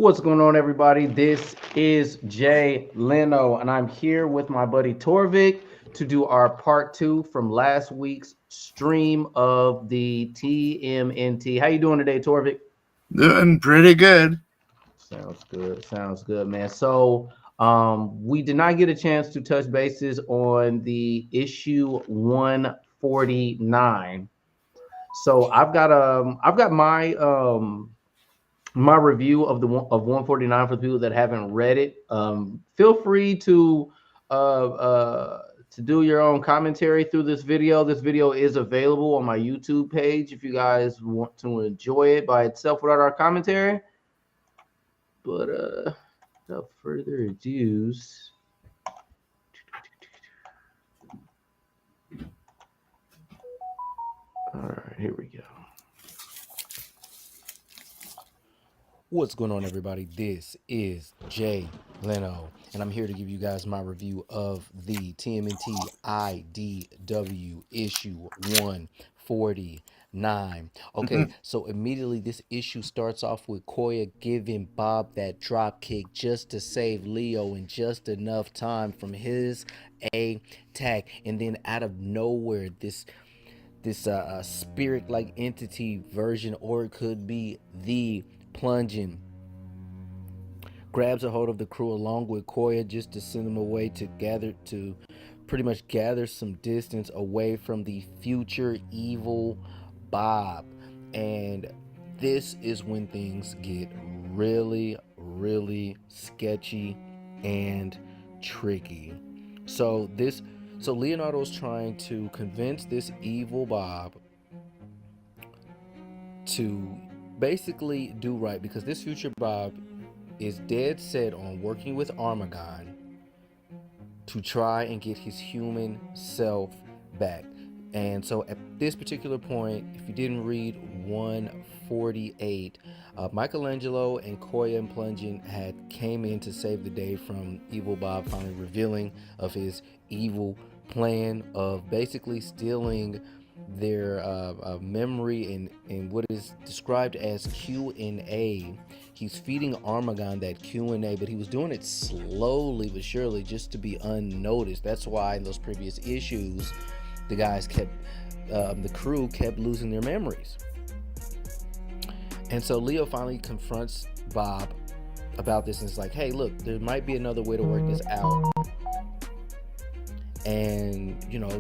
What's going on, everybody? This is Jay Leno, and I'm here with my buddy Torvik to do our part two from last week's stream of the TMNT. How you doing today, Torvik? Doing pretty good. Sounds good. Sounds good, man. So, we did not get a chance to touch bases on the issue 149. So I've got my review of the of 149 for the people that haven't read it. Feel free to do your own commentary through this video. This video is available on my YouTube page if you guys want to enjoy it by itself without our commentary. But without further ado, all right, here we go. What's going on, everybody? This is Jay Leno, and I'm here to give you guys my review of the TMNT IDW issue 149. Okay, so immediately this issue starts off with Koya giving Bob that drop kick just to save Leo in just enough time from his attack, and then out of nowhere, this spirit-like entity version, or it could be the plunging, grabs a hold of the crew along with Koya just to send them away to pretty much gather some distance away from the future evil Bob. And this is when things get really, really sketchy and tricky. So Leonardo's trying to convince this evil Bob to basically do right, because this future Bob is dead set on working with Armagon to try and get his human self back. And so at this particular point, if you didn't read 148, Michelangelo and Koya and Plungin had came in to save the day from evil Bob finally revealing of his evil plan of basically stealing their memory in what is described as Q&A. He's feeding Armagon that Q&A, but he was doing it slowly but surely just to be unnoticed. That's why in those previous issues, the crew kept losing their memories. And so Leo finally confronts Bob about this and is like, hey, look, there might be another way to work this out. And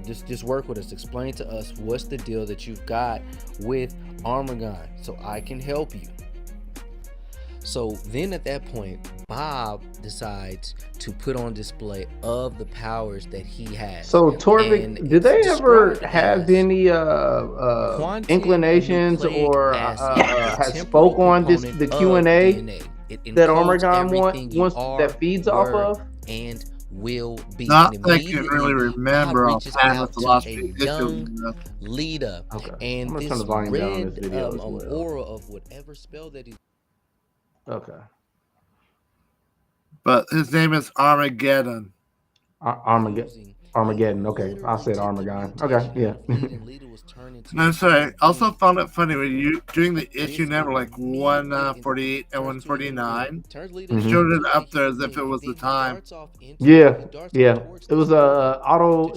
just work with us, explain to us what's the deal that you've got with Armagon so I can help you. So then at that point, Bob decides to put on display of the powers that he has. So Torvik, did they ever have any inclinations or has spoke on the Q&A that Armagon wants that feeds off of? And will be not that I can really remember offhand the last young leader. Okay. And I'm this turn the volume red down on this video as well. aura of whatever spell that he's. Okay. But his name is Armageddon. Armageddon. Okay, I said Armagon. Okay, yeah. I'm sorry. I also found it funny when you doing the issue number like 148 and 149 showed it up there as if it was the time. Yeah. It was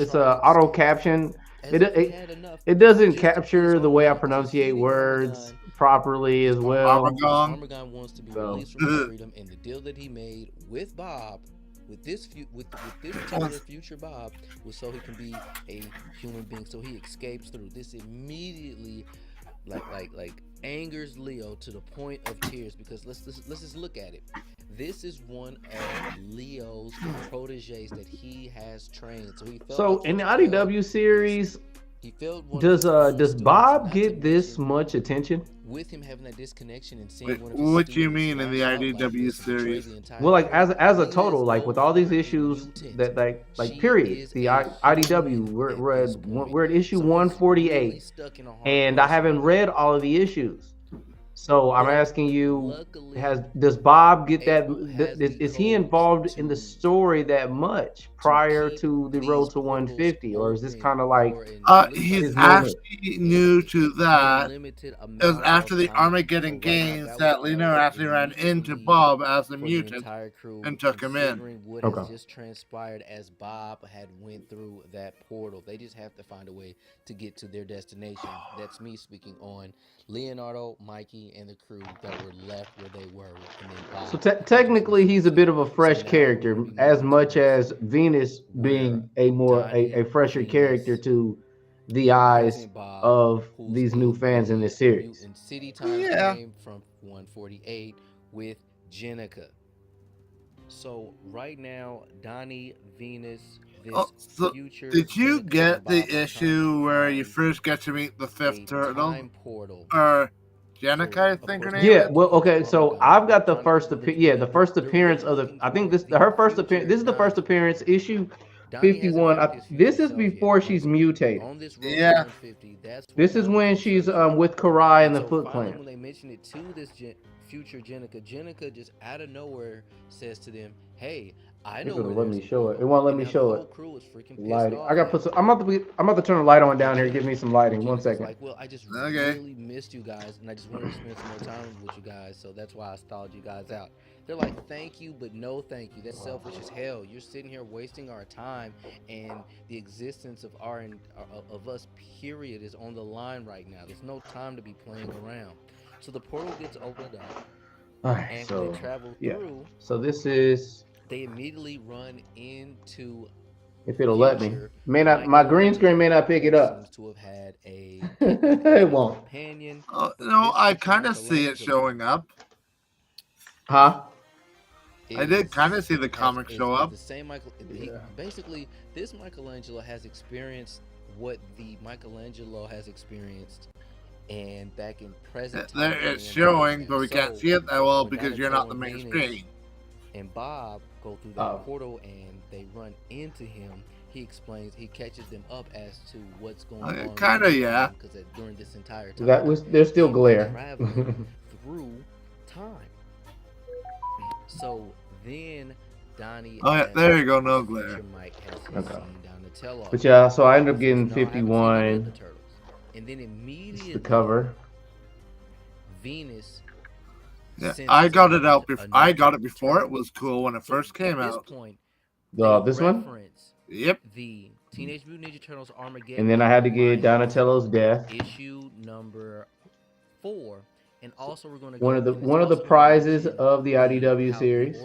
It's a auto caption. It doesn't capture the way I pronunciate words properly as well. Armagon wants to be released from freedom, and the deal that he made with Bob, with this particular future Bob, was so he can be a human being. So he escapes through. This immediately, like angers Leo to the point of tears, because let's just look at it. This is one of Leo's proteges that he has trained. So he felt so in the IDW series, does Bob get this much attention? With him having that disconnection and seeing what do you mean in the IDW series? Well, like as a total, like with all these issues that like period, the IDW we're at issue 148, and I haven't read all of the issues. So I'm asking you, does Bob get that? Is he involved in the story that much prior to the Road to 150, or is this kind of like He's his moment? actually new to that. It was after the Armageddon Games that Lino actually ran into Bob as a mutant and took him in. What has just transpired as Bob had went through that portal. They just have to find a way to get to their destination. That's me speaking on Leonardo, Mikey, and the crew that were left where they were. And then Bob So technically, he's a bit of a fresh character, as much as Venus being a fresher character to the eyes of these new fans in this series. And City Time came from 148 with Jenica. So right now, Donnie, Venus, this future. Did you get the issue where you first get to meet the fifth turtle? Or Jenica, I think her name. Yeah, well, okay. So I've got the first the first appearance of the. I think her first appearance. This is the first appearance, issue 51. This is before she's mutated. Yeah. This is when she's with Karai and the Foot Clan. When they mention it to this future Jenica just out of nowhere says to them, "Hey, I know where let me show it. It won't let me show it. Crew is freaking lighting. I gotta put some. I'm about to turn the light on down here. Give me some lighting. 1 second. Like, well, I just really missed you guys, and I just wanted to spend some more time with you guys, so that's why I stalled you guys out. They're like, thank you, but no thank you. That's selfish as hell. You're sitting here wasting our time, and the existence of us, period, is on the line right now. There's no time to be playing around. So the portal gets opened up, and they travel through. So this is. They immediately run into. If it'll let me, may not. My green screen may not pick it up. Seems to have had a. It won't. Companion. No, I kind of see it showing up. Huh? I did kind of see the comic show up. The same basically, this Michelangelo has experienced what the Michelangelo has experienced, and back in present time, it's showing, but we can't see it that well because you're not the main screen. And Bob go through that portal, and they run into him. He explains, he catches them up as to what's going on. Kind of, yeah. Because during this entire time, there's still glare through time. So then Donnie. Oh yeah, there you go, no glare. But yeah, so I ended up getting 51. And then immediately the cover. Venus. Yeah, I got it out before. I got it before it was cool when it first came out. This one. Yep. The Teenage Mutant Ninja Turtles Armageddon. And then I had to get Donatello's death. Issue number 4. And also we're going to one of the prizes of the IDW series.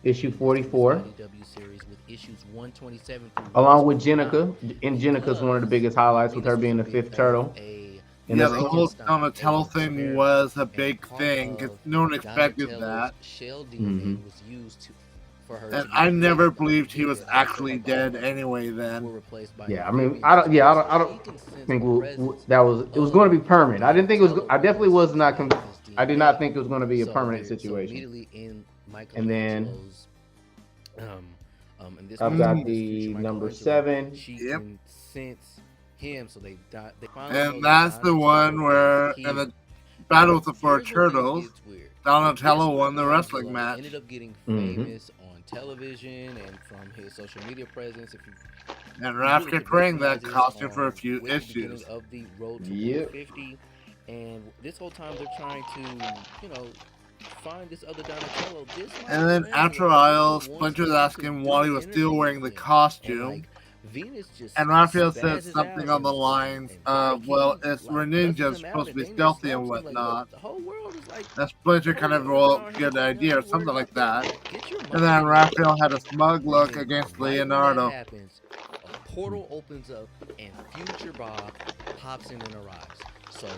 Issue 44. IDW series with issues 127 along with Jenica. And Jenica's one of the biggest highlights with her being the fifth turtle. And the whole Donatello thing was a big thing because no one expected that. Was used for her, and I never believed he was actually dead anyway. Then, yeah, I mean, I don't think it was going to be permanent. I didn't think it was. I definitely was not. I did not think it was going to be a permanent situation. And then, I've got the number 7. Yep. Him, so they and that's the one where in the battle with the 4 turtles, Donatello won the wrestling match. Ended up getting famous on television and from his social media presence. And Raph kept wearing that costume for a few issues. Of the Road to 150, and this whole time they're trying to, find this other Donatello. And then after a while, Splinter's asking why he was still wearing the costume. And Raphael says something on the lines of, well, we're ninjas, supposed to be stealthy and whatnot. That Splinter kind of will get an idea or something like that. And then Raphael had a smug look against Leonardo. A portal opens up and Future Bob pops in and arrives. So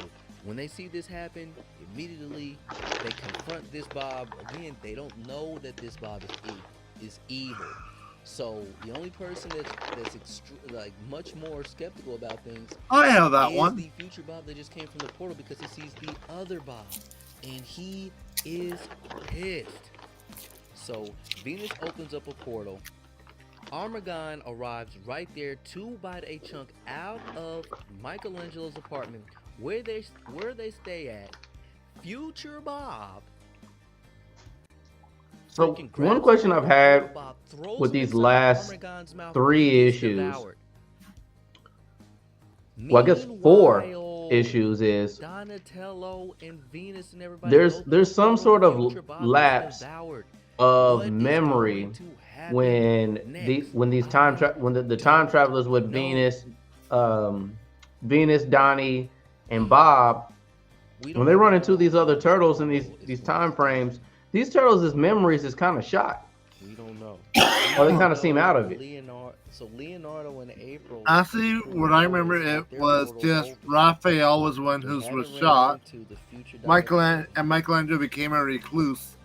when they see this happen, immediately they confront this Bob. Again, they don't know that this Bob is evil. So the only person that's much more skeptical about things. I have that is one. The Future Bob that just came from the portal because he sees the other Bob, and he is pissed. So Venus opens up a portal. Armageddon arrives right there to bite a chunk out of Michelangelo's apartment where they stay at. Future Bob. So one question I've had with these last 3 issues, well, I guess 4 issues, is Donatello and Venus and everybody there's some sort of lapse of memory when the time travelers with Venus, Donnie, and Bob, when they run into these other turtles in these time frames, these turtles' memories is kind of shot. We don't know. Or they kind of seem out of it. Leonardo and April. Actually, what I remember, it was just Raphael was one who was shot. Michelangelo became a recluse.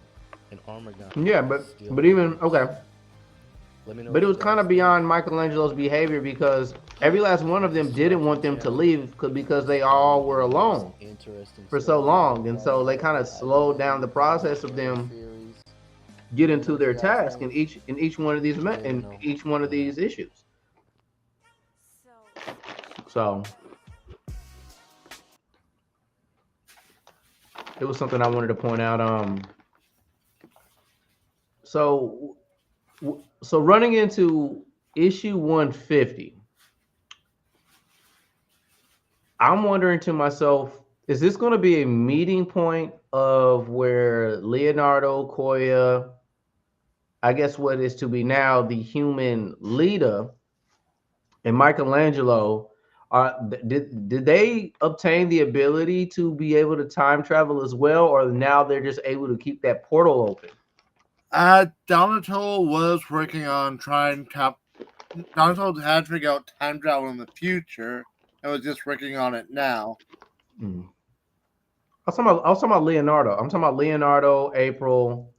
Yeah, but even okay. But it was kind of beyond Michelangelo's behavior, because every last one of them didn't want them to leave because they all were alone for so long, and so they kind of slowed down the process of them getting to their task in each one of these issues. So it was something I wanted to point out. So running into issue 150, I'm wondering to myself, is this going to be a meeting point of where Leonardo, Koya, I guess what is to be now the human leader, and Michelangelo, did they obtain the ability to be able to time travel as well, or now they're just able to keep that portal open? Donatello was working on Donatello had to figure out time travel in the future and was just working on it now. I was talking about Leonardo. I'm talking about Leonardo, April.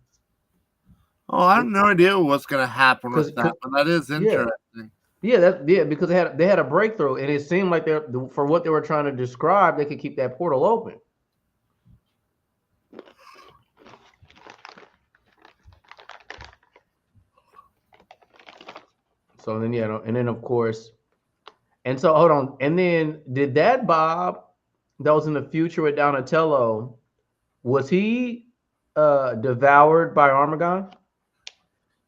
Oh, I have no idea what's going to happen with that, but that is interesting. Yeah, because they had a breakthrough, and it seemed like for what they were trying to describe, they could keep that portal open. So then, and then of course, and so hold on, and then did that Bob that was in the future with Donatello, was he devoured by Armagon?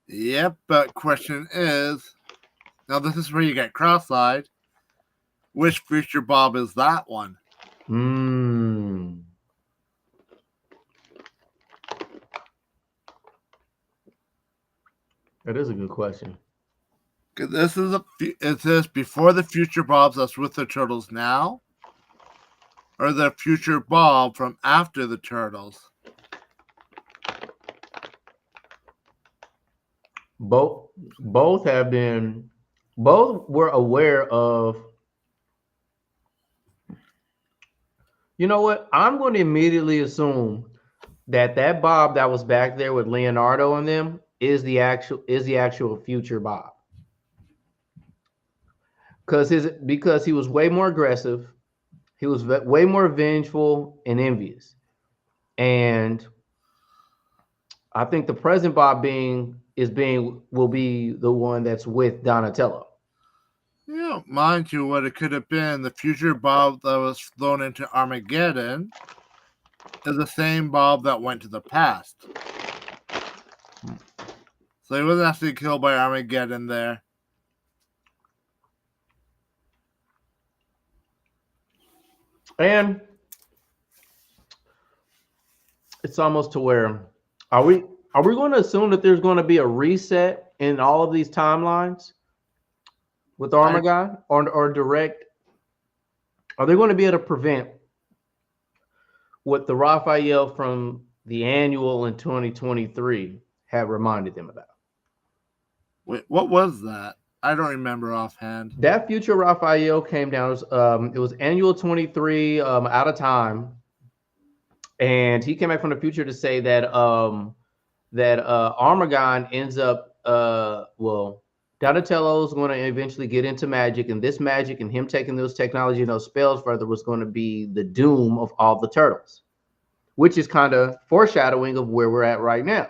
Yep, but question is, now this is where you get cross-eyed. Which future Bob is that one? That is a good question. Because is this before the future Bobs that's with the Turtles now, or the future Bob from after the Turtles? Both were aware of. You know what? I'm going to immediately assume that Bob that was back there with Leonardo and them is the actual future Bob. Because he was way more aggressive, he was way more vengeful and envious, and I think the present Bob will be the one that's with Donatello. Yeah, mind you, what it could have been, the future Bob that was thrown into Armageddon is the same Bob that went to the past. So he wasn't actually killed by Armageddon there. And it's almost to where are we going to assume that there's going to be a reset in all of these timelines with Armagon, or direct? Are they going to be able to prevent what the Raphael from the annual in 2023 have reminded them about? Wait, what was that? I don't remember offhand. That future Raphael came down. It was annual 23 out of time, and he came back from the future to say that Armagon ends up Donatello is going to eventually get into magic, and this magic and him taking those technology and those spells further was going to be the doom of all the turtles, which is kind of foreshadowing of where we're at right now.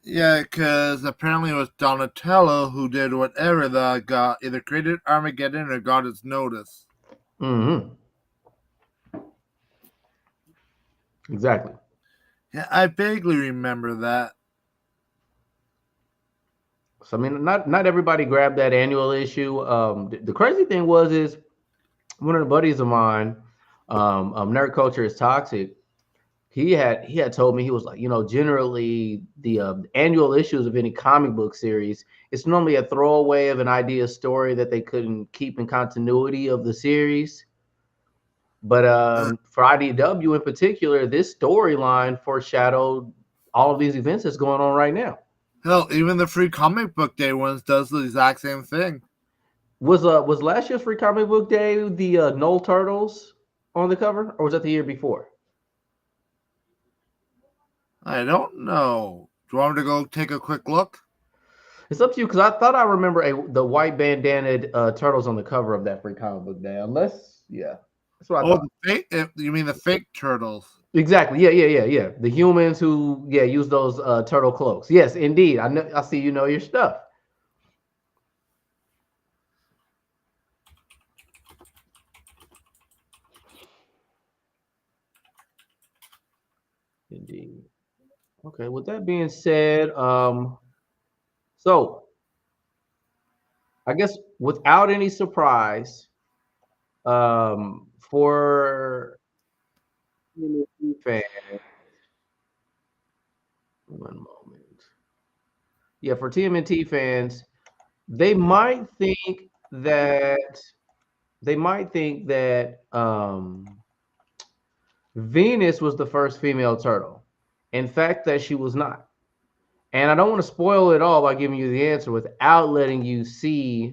Yeah, because apparently it was Donatello who did whatever that got either created Armageddon or got its notice. Mm-hmm. Exactly. Yeah, I vaguely remember that. So I mean, not everybody grabbed that annual issue. The crazy thing is one of the buddies of mine, Nerd Culture is Toxic. He had told me, he was like, generally the annual issues of any comic book series, it's normally a throwaway of an idea story that they couldn't keep in continuity of the series. But for IDW in particular, this storyline foreshadowed all of these events that's going on right now. Hell, even the Free Comic Book Day ones does the exact same thing. Was last year's Free Comic Book Day the Knoll Turtles on the cover, or was that the year before? I don't know. Do you want me to go take a quick look? It's up to you, because I thought I remember the white bandanaed turtles on the cover of that Free Comic Book Day. Unless, yeah, that's what I Oh, thought. the fake? You mean the fake turtles? Exactly. Yeah. The humans who, use those turtle cloaks. Yes, indeed. I know. I see. You know your stuff. Indeed. Okay. With that being said, so I guess without any surprise, for TMNT fans, one moment. Yeah, for TMNT fans, they might think that Venus was the first female turtle. In fact, that she was not. And I don't want to spoil it all by giving you the answer without letting you see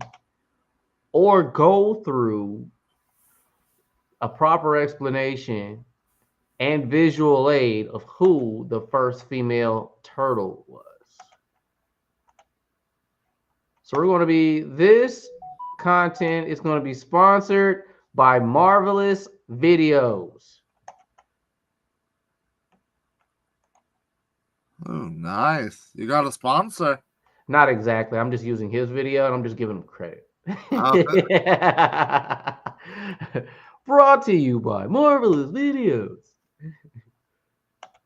or go through a proper explanation and visual aid of who the first female turtle was. So this content is going to be sponsored by Marvelous Videos. Oh, nice. You got a sponsor. Not exactly. I'm just using his video and I'm just giving him credit. Brought to you by Marvelous Videos.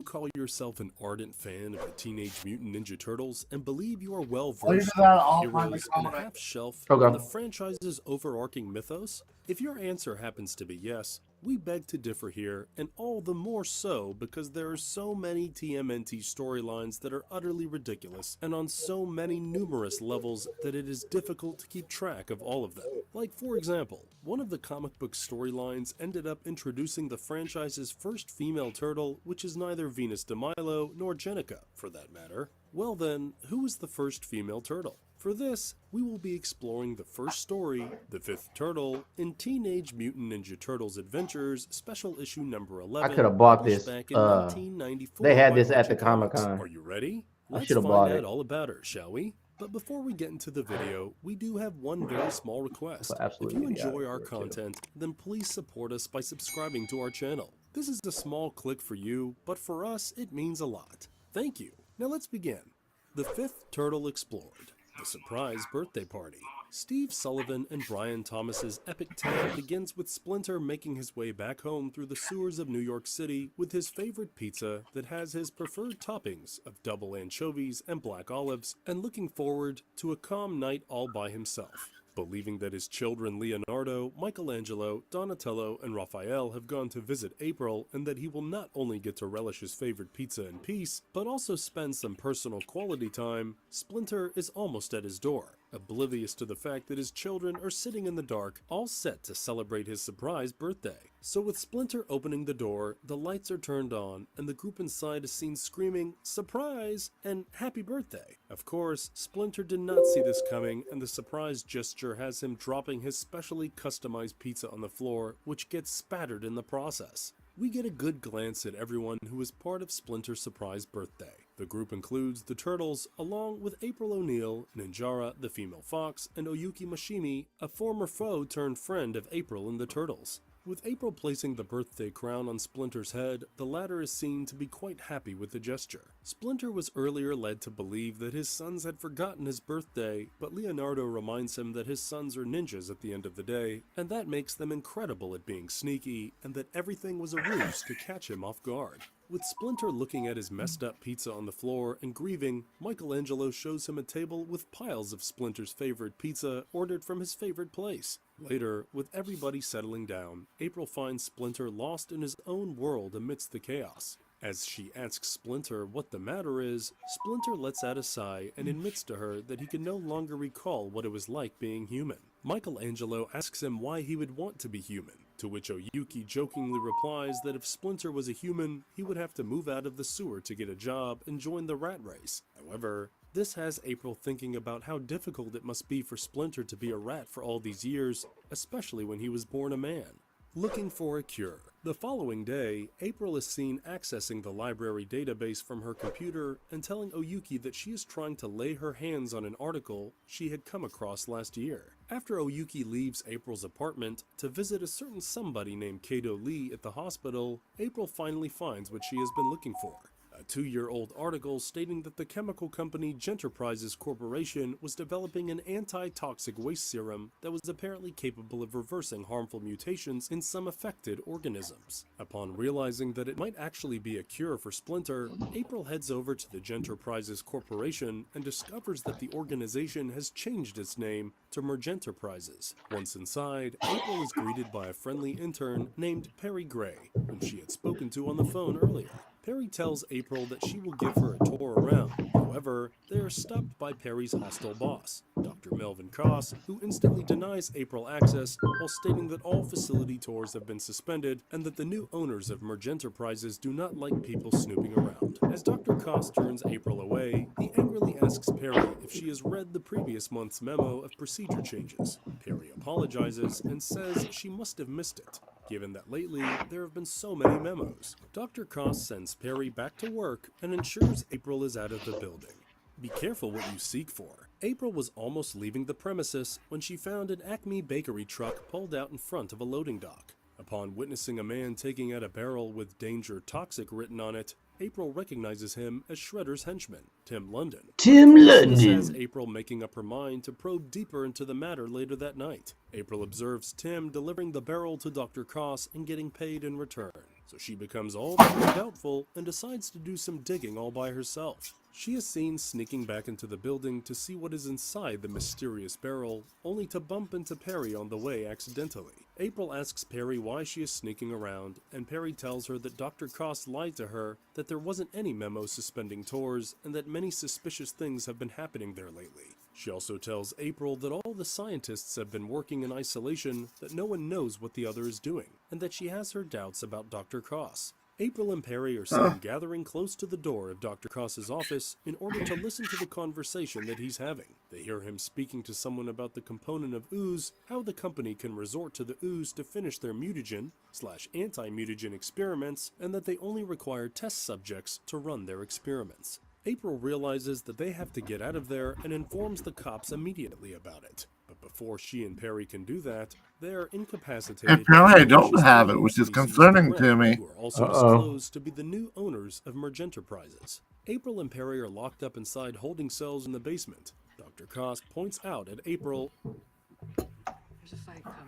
Call yourself an ardent fan of the Teenage Mutant Ninja Turtles and believe you are well Oh, you versed do that with all the the time, heroes like, and a oh, half shelf Okay. on the franchise's overarching mythos? If your answer happens to be yes, we beg to differ here, and all the more so because there are so many TMNT storylines that are utterly ridiculous and on so many numerous levels that it is difficult to keep track of all of them. Like, for example, one of the comic book storylines ended up introducing the franchise's first female turtle, which is neither Venus de Milo nor Jenica, for that matter. Well then, who was the first female turtle? For this, we will be exploring the first story, The Fifth Turtle, in Teenage Mutant Ninja Turtles Adventures, special issue number 11. I could have bought published this. back in 1994 They had by this at the Archie Comics. Comic-Con. Are you ready? I Let's should have find bought out it. all about her, shall we? But before we get into the video, we do have one very small request. If you enjoy our content, then please support us by subscribing to our channel. This is a small click for you, but for us, it means a lot. Thank you. Now let's begin. The Fifth Turtle Explored. The Surprise Birthday Party. Steve Sullivan and Brian Thomas's epic tale begins with Splinter making his way back home through the sewers of New York City with his favorite pizza that has his preferred toppings of double anchovies and black olives, and looking forward to a calm night all by himself. Believing that his children Leonardo, Michelangelo, Donatello, and Raphael have gone to visit April, and that he will not only get to relish his favorite pizza in peace, but also spend some personal quality time, Splinter is almost at his door, oblivious to the fact that his children are sitting in the dark, all set to celebrate his surprise birthday. So with Splinter opening the door, the lights are turned on, and the group inside is seen screaming, "Surprise!" and "Happy birthday!" Of course, Splinter did not see this coming, and the surprise gesture has him dropping his specially customized pizza on the floor, which gets spattered in the process. We get a good glance at everyone who is part of Splinter's surprise birthday. The group includes the Turtles, along with April O'Neil, Ninjara, the female fox, and Oyuki Mashimi, a former foe turned friend of April and the Turtles. With April placing the birthday crown on Splinter's head, the latter is seen to be quite happy with the gesture. Splinter was earlier led to believe that his sons had forgotten his birthday, but Leonardo reminds him that his sons are ninjas at the end of the day, and that makes them incredible at being sneaky, and that everything was a ruse to catch him off guard. With Splinter looking at his messed up pizza on the floor and grieving, Michelangelo shows him a table with piles of Splinter's favorite pizza ordered from his favorite place. Later, with everybody settling down, April finds Splinter lost in his own world amidst the chaos. As she asks Splinter what the matter is, Splinter lets out a sigh and admits to her that he can no longer recall what it was like being human. Michelangelo asks him why he would want to be human, to which Oyuki jokingly replies that if Splinter was a human, he would have to move out of the sewer to get a job and join the rat race. However, this has April thinking about how difficult it must be for Splinter to be a rat for all these years, especially when he was born a man. Looking for a cure. The following day, April is seen accessing the library database from her computer and telling Oyuki that she is trying to lay her hands on an article she had come across last year. After Oyuki leaves April's apartment to visit a certain somebody named Kato Lee at the hospital, April finally finds what she has been looking for. A 2-year-old article stating that the chemical company Genterprises Corporation was developing an anti-toxic waste serum that was apparently capable of reversing harmful mutations in some affected organisms. Upon realizing that it might actually be a cure for Splinter, April heads over to the Genterprises Corporation and discovers that the organization has changed its name to Mergenterprises. Once inside, April is greeted by a friendly intern named Perry Gray, whom she had spoken to on the phone earlier. Perry tells April that she will give her a tour around. However, they are stopped by Perry's hostile boss, Dr. Melvin Koss, who instantly denies April access while stating that all facility tours have been suspended and that the new owners of Mergenterprises do not like people snooping around. As Dr. Koss turns April away, he angrily asks Perry if she has read the previous month's memo of procedure changes. Perry apologizes and says she must have missed it, given that lately there have been so many memos. Dr. Koss sends Perry back to work and ensures April is out of the building. Be careful what you seek for. April was almost leaving the premises when she found an Acme bakery truck pulled out in front of a loading dock. Upon witnessing a man taking out a barrel with "Danger Toxic" written on it, April recognizes him as Shredder's henchman, Tim London. This has April making up her mind to probe deeper into the matter later that night. April observes Tim delivering the barrel to Dr. Koss and getting paid in return, so she becomes all but doubtful and decides to do some digging all by herself. She is seen sneaking back into the building to see what is inside the mysterious barrel, only to bump into Perry on the way accidentally. April asks Perry why she is sneaking around, and Perry tells her that Dr. Koss lied to her, that there wasn't any memo suspending tours, and that many suspicious things have been happening there lately. She also tells April that all the scientists have been working in isolation, that no one knows what the other is doing, and that she has her doubts about Dr. Koss. April and Perry are seen gathering close to the door of Dr. Koss's office in order to listen to the conversation that he's having. They hear him speaking to someone about the component of ooze, how the company can resort to the ooze to finish their mutagen/anti-mutagen experiments, and that they only require test subjects to run their experiments. April realizes that they have to get out of there and informs the cops immediately about it. But before she and Perry can do that, they are incapacitated. Apparently I don't have it, which is concerning to me. Who are also disclosed to be the new owners of Mergenterprises. April and Perry are locked up inside holding cells in the basement. Dr. Koss points out at April, "There's a fight coming."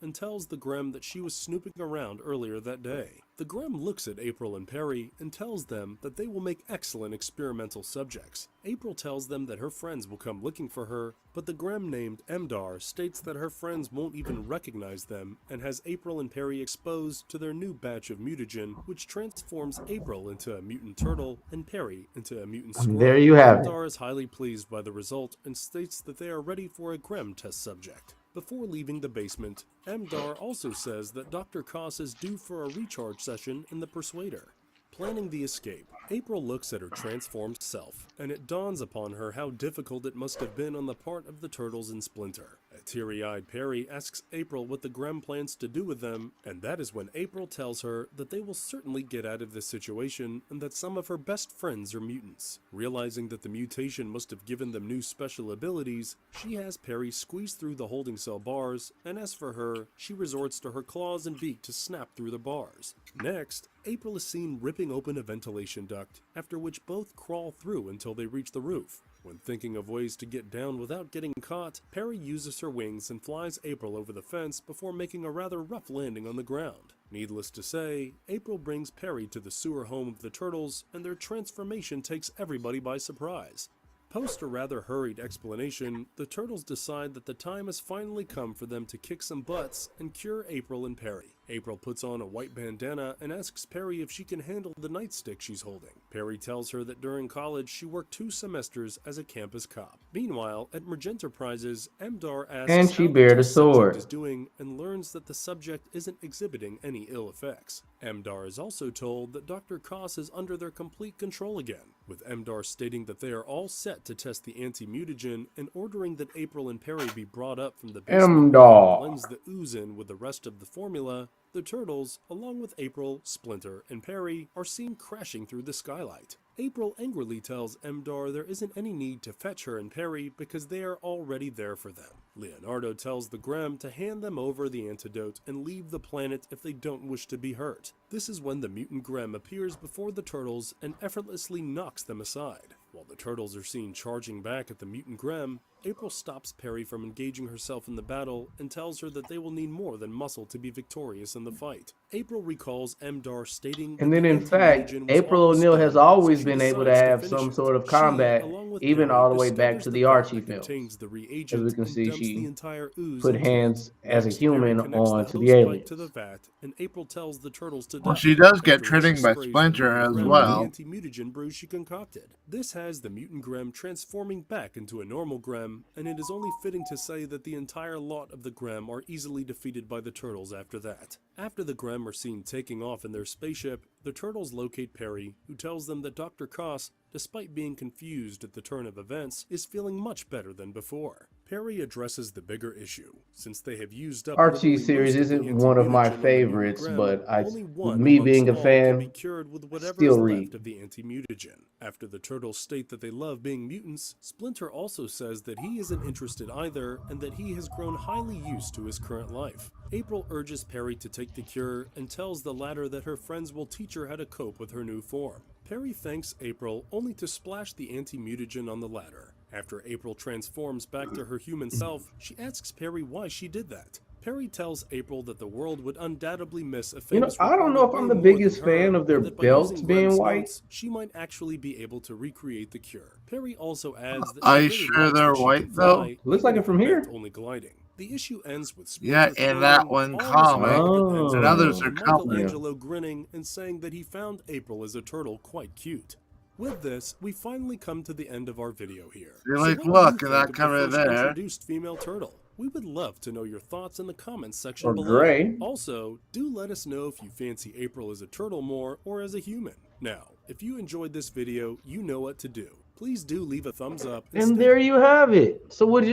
and tells the Grem that she was snooping around earlier that day. The Grem looks at April and Perry and tells them that they will make excellent experimental subjects. April tells them that her friends will come looking for her, but the Grem named Emdar states that her friends won't even recognize them and has April and Perry exposed to their new batch of mutagen, which transforms April into a mutant turtle and Perry into a mutant squirrel. There you have it. Emdar is highly pleased by the result and states that they are ready for a Grem test subject. Before leaving the basement, Emdar also says that Dr. Koss is due for a recharge session in the Persuader. Planning the escape, April looks at her transformed self, and it dawns upon her how difficult it must have been on the part of the Turtles and Splinter. A teary-eyed Perry asks April what the Grem plans to do with them, and that is when April tells her that they will certainly get out of this situation and that some of her best friends are mutants. Realizing that the mutation must have given them new special abilities, she has Perry squeeze through the holding cell bars, and as for her, she resorts to her claws and beak to snap through the bars. Next, April is seen ripping open a ventilation duct, after which both crawl through until they reach the roof. When thinking of ways to get down without getting caught, Perry uses her wings and flies April over the fence before making a rather rough landing on the ground. Needless to say, April brings Perry to the sewer home of the turtles, and their transformation takes everybody by surprise. Post a rather hurried explanation, the turtles decide that the time has finally come for them to kick some butts and cure April and Perry. April puts on a white bandana and asks Perry if she can handle the nightstick she's holding. Perry tells her that during college she worked 2 semesters as a campus cop. Meanwhile, at Mergenterprises, Emdar asks And she how the bared a test subject sword. is doing and learns that the subject isn't exhibiting any ill effects. Emdar is also told that Dr. Koss is under their complete control again, with Emdar stating that they are all set to test the anti-mutagen and ordering that April and Perry be brought up from the basement Emdar. and blends the ooze in with the rest of the formula. The turtles, along with April, Splinter, and Perry, are seen crashing through the skylight. April angrily tells Emdar there isn't any need to fetch her and Perry because they are already there for them. Leonardo tells the Grem to hand them over the antidote and leave the planet if they don't wish to be hurt. This is when the mutant Grem appears before the turtles and effortlessly knocks them aside. While the turtles are seen charging back at the mutant Grem, April stops Perry from engaging herself in the battle and tells her that they will need more than muscle to be victorious in the fight. April recalls Emdar stating that And then, the in fact, anti-mutagen was April almost O'Neil done, has so always she been able to decides have finish some it. sort of She, combat, along with even Perry, all the way back discovers to the the vat Archie that films. contains the As reagent we can and see, dumps the she entire ooze put into it. hands as a Next, Perry human connects the onto the hose pipe aliens. to the vat, and April tells the turtles to Well, duck. she does get After which she training by sprays the Splinter mutant as Grem with well. the anti-mutagen brew she concocted. This has the mutant Grem transforming back into a normal Grem, and it is only fitting to say that the entire lot of the Grem are easily defeated by the turtles after that. After the Grem are seen taking off in their spaceship, the turtles locate Perry, who tells them that Dr. Koss, despite being confused at the turn of events, is feeling much better than before. Perry addresses the bigger issue. Since they have used up Archie literally series most of the isn't one of my anti-mutagen on the mutant favorites, Grem, but only with one me amongst being a all can be fan, cured with whatever still is read. left of the anti-mutagen. After the turtles state that they love being mutants, Splinter also says that he isn't interested either and that he has grown highly used to his current life. April urges Perry to take the cure and tells the latter that her friends will teach her how to cope with her new form. Perry thanks April only to splash the anti-mutagen on the latter. After April transforms back to her human self, she asks Perry why she did that. Perry tells April that the world would undoubtedly miss a famous I don't know reporter if I'm way the more biggest than her, fan of their and that by belts using being Grem's white. notes, she might actually be able to recreate the cure. Perry also adds that Are she you really sure likes they're that she white, can though? fly, Looks like even it if from meant here. only gliding. The issue ends with Yeah, Splinter in that quoting, one "All is comic, well that ends and well," others are and colored. Michelangelo grinning and saying that he found April as a turtle quite cute. With this, we finally come to the end of our video here. You're So like, what do look, you and think that of the cover first there. introduced female turtle? We would love to know your thoughts in the comments section Or below. gray. Also, do let us know if you fancy April as a turtle more or as a human. Now, if you enjoyed this video, you know what to do. Please do leave a thumbs up And there you have it. So what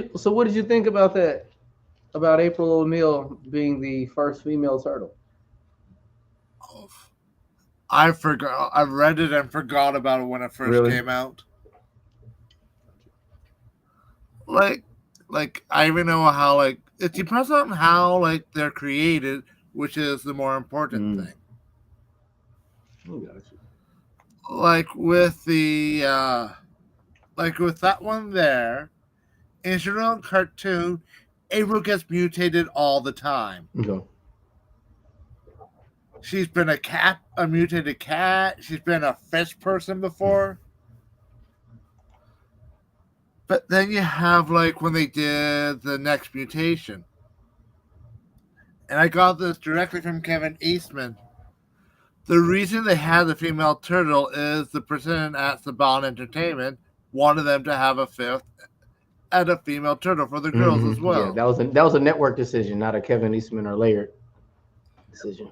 did you think about that? About April O'Neil being the first female turtle? I forgot. I read it and forgot about it when it first Really? came out. Like I even know how it depends on how they're created, which is the more important thing. Oh, gotcha. Like with the with that one there, in Israel cartoon, April gets mutated all the time. Okay. She's been a mutated cat. She's been a fish person before. But then you have when they did the next mutation. And I got this directly from Kevin Eastman. The reason they had the female turtle is the person at Saban Entertainment wanted them to have a fifth and a female turtle for the girls as well. Yeah, that was a network decision, not a Kevin Eastman or Laird decision.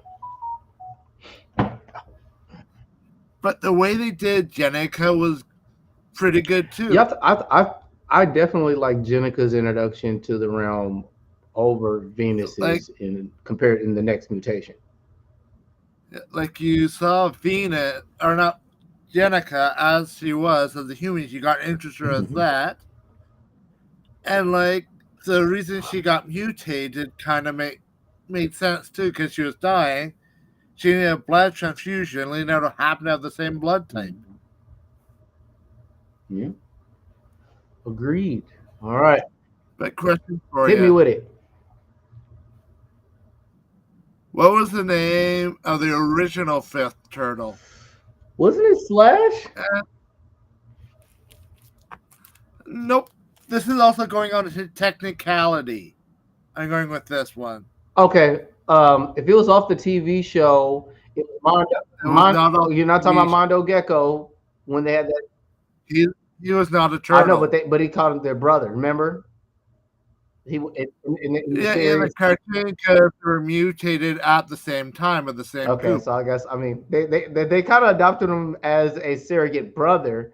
But the way they did Jenica was pretty good too. Yeah, I definitely like Jenica's introduction to the realm over Venus's compared in the next mutation. Like you saw Venus, or not Jenica as she was as a human, you got interested as that. And the reason she got mutated kind of made sense too, because she was dying. She needed a blood transfusion. Leonardo happened to have the same blood type. Yeah. Agreed. All right. But question for Hit you. me with it. What was the name of the original fifth turtle? Wasn't it Slash? Nope. This is also going on to technicality. I'm going with this one. Okay. If it was off the TV show, it was Mondo. You're not talking about Mondo Gecko when they had that. He was not a turtle. I know, but he called him their brother. Remember? In the cartoon characters were mutated at the same time of the same group. So I guess they kind of adopted him as a surrogate brother.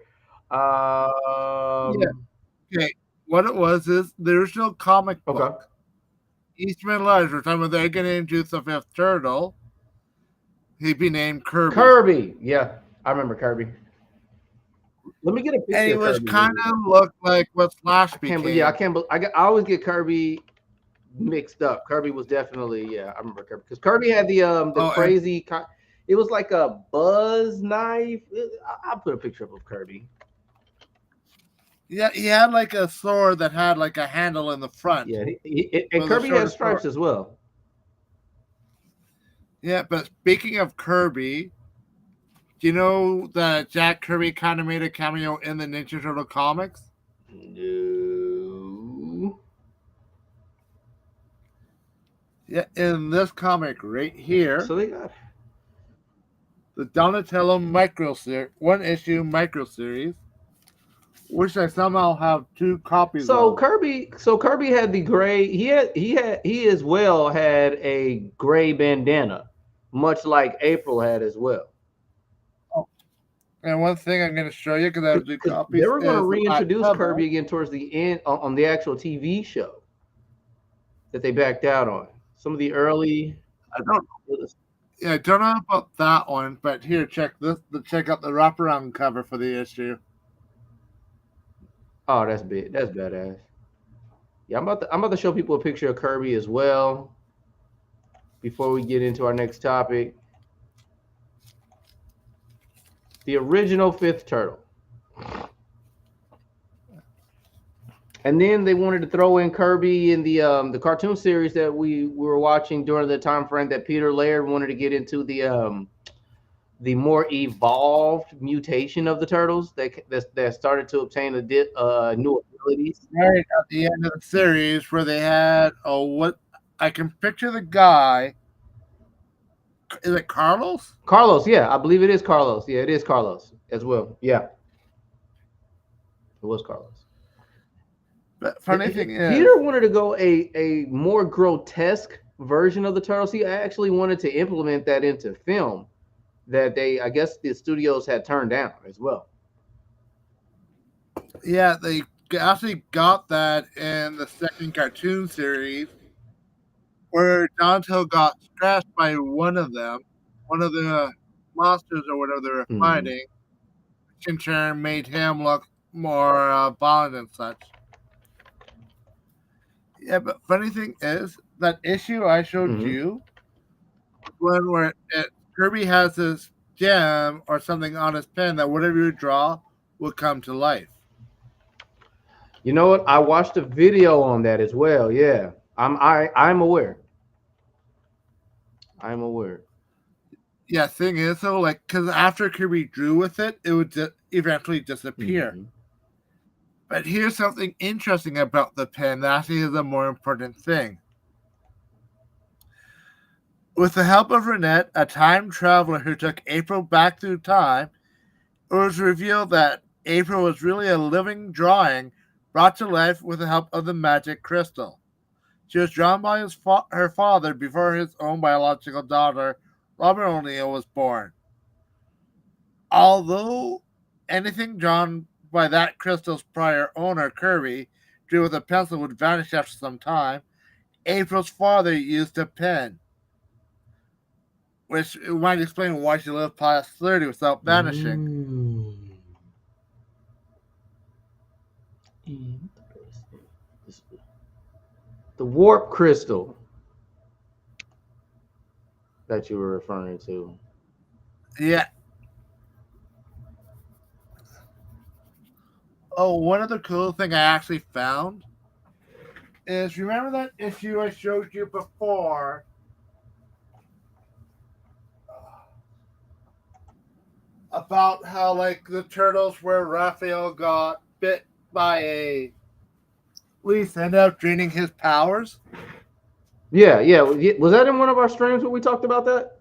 Okay. What it was is the original comic book. Eastman Lives were talking about they're going to introduce the fifth turtle. He'd be named Kirby. Kirby, yeah, I remember Kirby. Let me get a picture. And he was kind of looked like what Slash became. I always get Kirby mixed up. Kirby was definitely, I remember Kirby because Kirby had the crazy. It was like a buzz knife. I'll put a picture up of Kirby. Yeah, he had like a sword that had like a handle in the front. Yeah, and Kirby had stripes as well. Yeah, but speaking of Kirby, do you know that Jack Kirby kind of made a cameo in the Ninja Turtle comics? No. Yeah, in this comic right here. So they got the Donatello one-issue micro series, which I somehow have 2 copies of. Kirby had the gray. He as well had a gray bandana, much like April had as well. And one thing I'm going to show you because I have 2 copies. They were going to reintroduce Kirby again towards the end on the actual TV show that they backed out on. Some of the early. I don't know about that one, but here, check this. Check out the wraparound cover for the issue. Oh, that's big. That's badass. Yeah, I'm about to show people a picture of Kirby as well before we get into our next topic. The original fifth turtle. And then they wanted to throw in Kirby in the cartoon series that we were watching during the time frame that Peter Laird wanted to get into the more evolved mutation of the turtles that started to obtain new abilities. Right at the end of the series, where they had what I can picture the guy. Is it Carlos? Carlos, yeah, I believe it is Carlos. Yeah, it is Carlos as well. Yeah, it was Carlos. But funny thing is, Peter wanted to go a more grotesque version of the turtles. He actually wanted to implement that into film. That I guess the studios had turned down as well. Yeah, they actually got that in the second cartoon series, where Donatello got scratched by one of the monsters or whatever they were fighting, which in turn made him look more violent and such. Yeah, but funny thing is, that issue I showed you, one where Kirby has this gem or something on his pen that whatever you draw will come to life. You know what? I watched a video on that as well. Yeah, I'm aware. I'm aware. Yeah, thing is though, like, because after Kirby drew with it, it would eventually disappear. But here's something interesting about the pen that actually is a more important thing. With the help of Renette, a time traveler who took April back through time, it was revealed that April was really a living drawing brought to life with the help of the magic crystal. She was drawn by her father before his own biological daughter, Robin O'Neill, was born. Although anything drawn by that crystal's prior owner, Kirby, drew with a pencil would vanish after some time, April's father used a pen, which might explain why she lived past 30 without vanishing. The warp crystal that you were referring to. Yeah. Oh, one other cool thing I actually found is, remember that issue I showed you before? About how, like, the turtles where Raphael got bit by a leaf, ended up draining his powers? Yeah. Was that in one of our streams when we talked about that?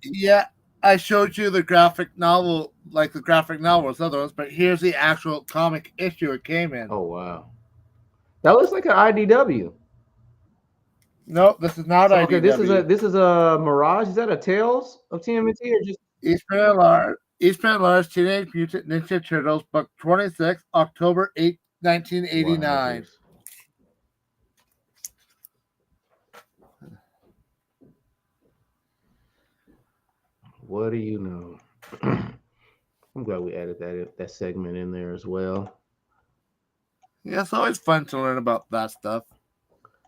Yeah, I showed you the graphic novel, like the graphic novels, other ones, but here's the actual comic issue it came in. Oh, wow. That looks like an IDW. No, this is not So, okay, IDW. this is a Mirage. Is that a Tales of TMNT or just Eastman Lars Teenage Mutant Ninja Turtles, book 26, October 8, 1989. Wowzers. What do you know? I'm glad we added that segment in there as well. Yeah, it's always fun to learn about that stuff.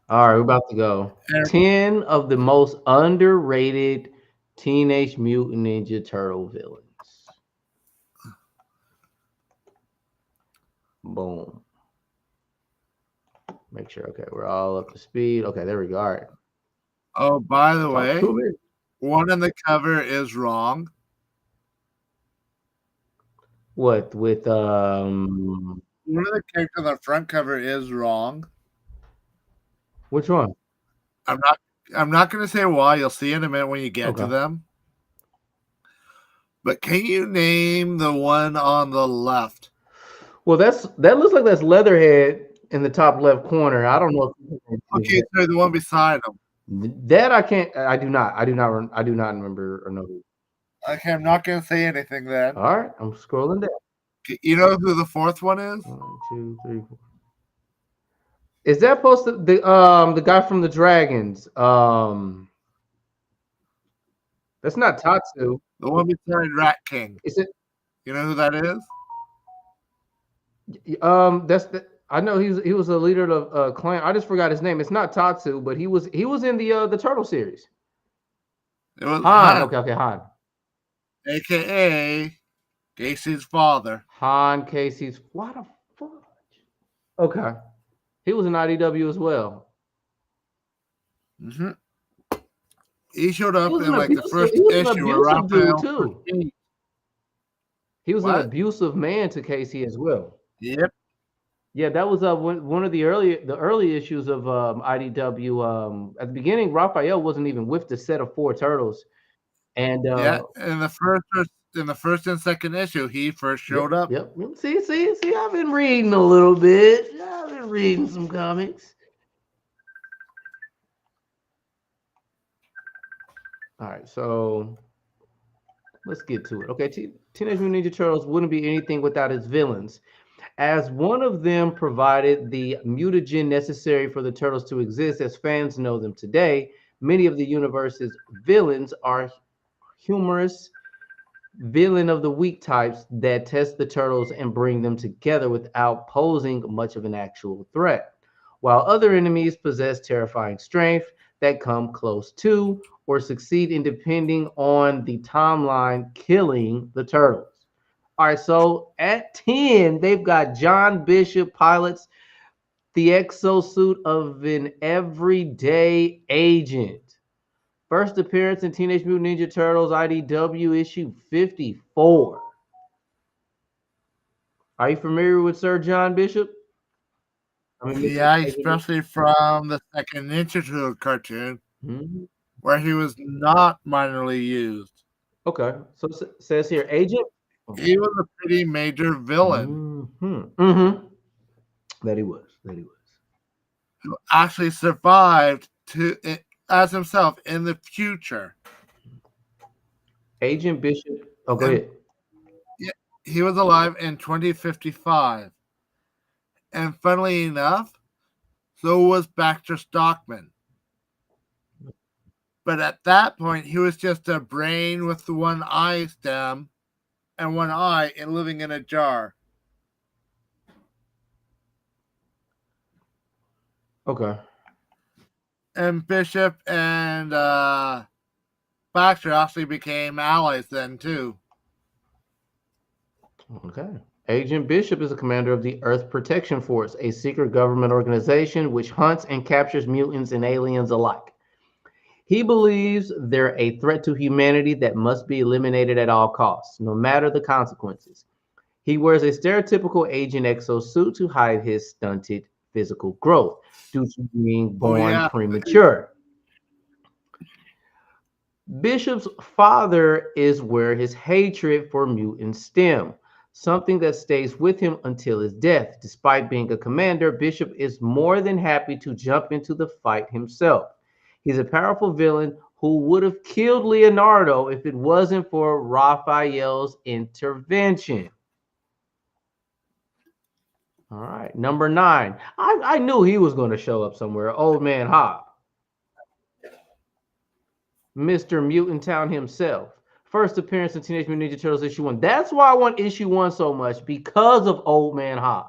All right, we're about to go. 10 of the most underrated Teenage Mutant Ninja Turtle villains. Boom. Make sure. Okay, we're all up to speed. Okay, there we go. All right. Oh, by the way, one on the cover is wrong. What with one of the characters on the front cover is wrong. Which one? I'm not going to say why. You'll see in a minute when you get to them. But can you name the one on the left? Well, that looks like that's Leatherhead in the top left corner. I don't know. Okay, so the one beside him. That I can't. I do not remember or know. Okay, I'm not going to say anything then. All right, I'm scrolling down. You know who the fourth one is? 1, 2, 3, 4. Is that supposed to the guy from the Dragons? That's not Tatsu. The one beside Rat King. Is it? You know who that is? That's the. I know he was a leader of clan. I just forgot his name. It's not Tatsu, but he was in the Turtle series. It was Han. Okay, Han. AKA Casey's father. Han Casey's. What the fuck? Okay. He was in IDW as well. Mm-hmm. He showed up in like the first issue where Raphael too. He was an abusive man to Casey as well. Yep. Yeah, that was one of the early issues of IDW. At the beginning, Raphael wasn't even with the set of 4 turtles, and yeah, in the first and second issue, he first showed up. Yep. See, I've been reading a little bit. I've been reading some comics. All right, so let's get to it. Okay, Teenage Mutant Ninja Turtles wouldn't be anything without its villains, as one of them provided the mutagen necessary for the Turtles to exist as fans know them today. Many of the universe's villains are humorous, villain of the week types that test the Turtles and bring them together without posing much of an actual threat, while other enemies possess terrifying strength that come close to or succeed in depending on the timeline killing the Turtles. All right, so at 10, they've got John Bishop pilots the exosuit of an everyday agent. First appearance in Teenage Mutant Ninja Turtles IDW issue 54. Are you familiar with Sir John Bishop? Yeah, especially from the second Ninja Turtle cartoon, where he was not minorly used. Okay, so it says here, agent. He was a pretty major villain. That he was. Who actually survived as himself in the future. Agent Bishop. Oh, go ahead. Yeah, he was alive in 2055. And funnily enough, so was Baxter Stockman. But at that point, he was just a brain with the one eye stem and one eye and living in a jar. Okay. And Bishop and Baxter actually became allies then too. Okay. Agent Bishop is a commander of the Earth Protection Force, a secret government organization which hunts and captures mutants and aliens alike. He believes they're a threat to humanity that must be eliminated at all costs, no matter the consequences. He wears a stereotypical Agent exosuit to hide his stunted physical growth due to being born premature. Bishop's father is where his hatred for mutants stem, something that stays with him until his death. Despite being a commander, Bishop is more than happy to jump into the fight himself. He's a powerful villain who would have killed Leonardo if it wasn't for Raphael's intervention. All right, number 9. I knew he was going to show up somewhere. Old Man Hob. Mr. Mutant Town himself. First appearance in Teenage Mutant Ninja Turtles issue 1. That's why I want issue 1 so much, because of Old Man Hob.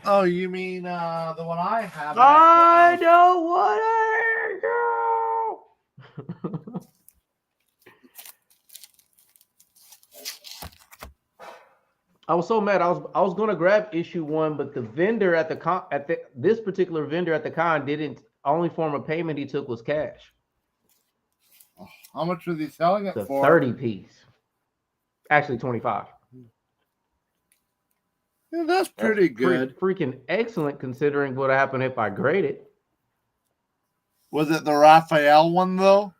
Oh, you mean the one I have? I don't want to go. I was so mad. I was gonna grab issue 1, but the vendor at this particular vendor at the con didn't. Only form of payment he took was cash. How much was he selling it for? 30 piece. Actually, 25. Yeah, that's pretty good. Freaking excellent considering what happened if I grade it. Was it the Raphael one though?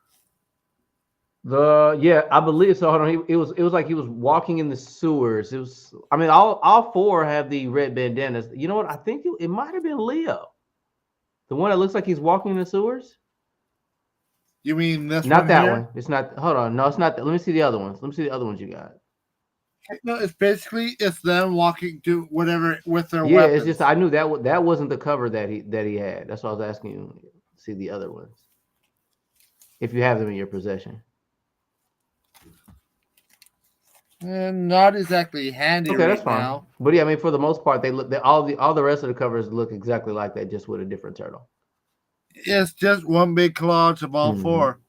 Yeah, I believe so. Hold on. It was like he was walking in the sewers. It was. I mean, all 4 have the red bandanas. You know what? I think it might have been Leo, the one that looks like he's walking in the sewers. You mean this? Not one that here? one. It's not. Hold on. No, it's not that. Let me see the other ones. Let me see the other ones you got. No, it's them walking to whatever with their Yeah, weapons. it's just I knew that wasn't the cover that he had. That's why I was asking you to see the other ones, if you have them in your possession. And not exactly handy. Okay, right that's fine. now. But yeah, I mean, for the most part, all the rest of the covers look exactly like that, just with a different turtle. It's just one big collage of all 4.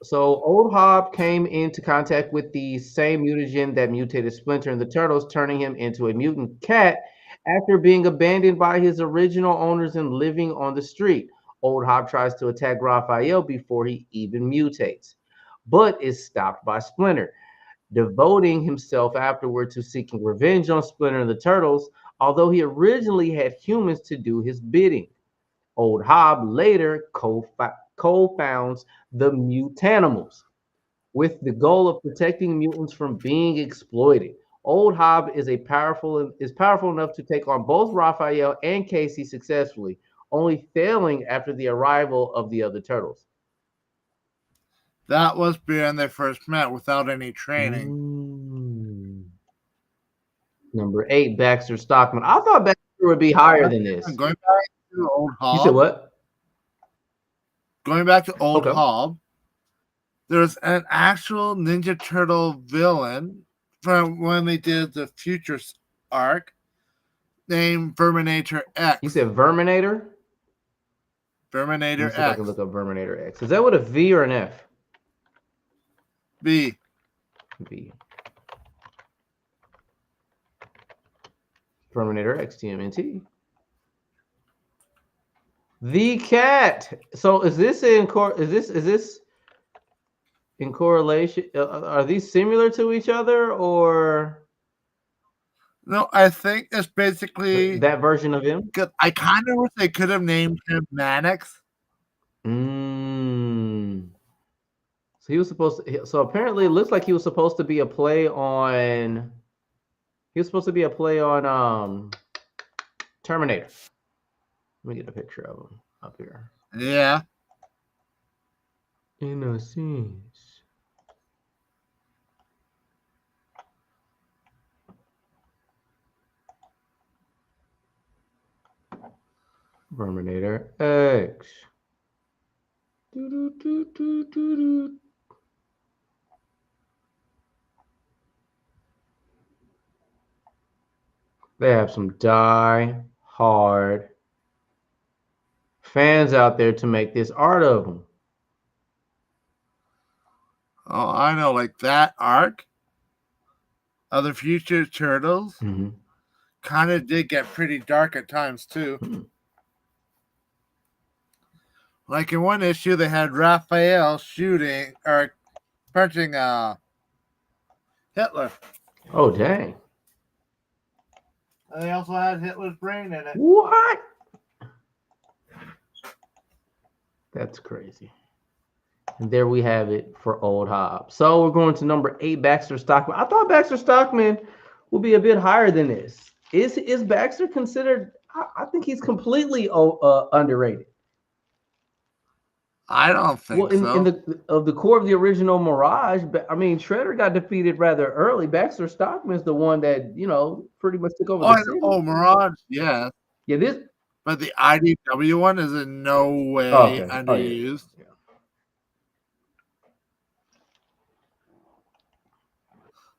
So Old Hob came into contact with the same mutagen that mutated Splinter and the Turtles, turning him into a mutant cat after being abandoned by his original owners and living on the street. Old Hob tries to attack Raphael before he even mutates, but is stopped by Splinter, devoting himself afterward to seeking revenge on Splinter and the Turtles, although he originally had humans to do his bidding. Old Hob later co-founds the Mutanimals with the goal of protecting mutants from being exploited. Old Hob is powerful enough to take on both Raphael and Casey successfully, only failing after the arrival of the other turtles. That was when they first met without any training. Number 8, Baxter Stockman. I thought Baxter would be higher than this. Going back to Old Hob. You said what? Going back to Old Hob, there's an actual Ninja Turtle villain from when they did the Future arc named Verminator X. You said Verminator? Verminator X. I can look up Verminator X. Is that with a V or an F? V. Terminator X TMNT. The cat. So is this in correlation? Are these similar to each other, or no? I think it's basically that version of him. I kind of wish they could have named him Mannix. So he was supposed to. So apparently, it looks like he was supposed to be a play on. He was supposed to be a play on Terminator. Let me get a picture of him up here. Yeah. Innocence. Terminator X. They have some die-hard fans out there to make this art of them. Oh, I know, like that arc. of the future turtles kind of did get pretty dark at times too. Like in one issue, they had Raphael shooting or punching Hitler. Oh, dang. And they also had Hitler's brain in it. What? That's crazy. And there we have it for Old Hobbs. So we're going to number 8, Baxter Stockman. I thought Baxter Stockman would be a bit higher than this. Is Baxter considered? I think he's completely underrated. I don't think so. In the core of the original Mirage, but I mean, Shredder got defeated rather early. Baxter Stockman's the one that pretty much took over the city. Oh, Mirage, yeah. Yeah, but the IDW one is in no way underused. Yeah.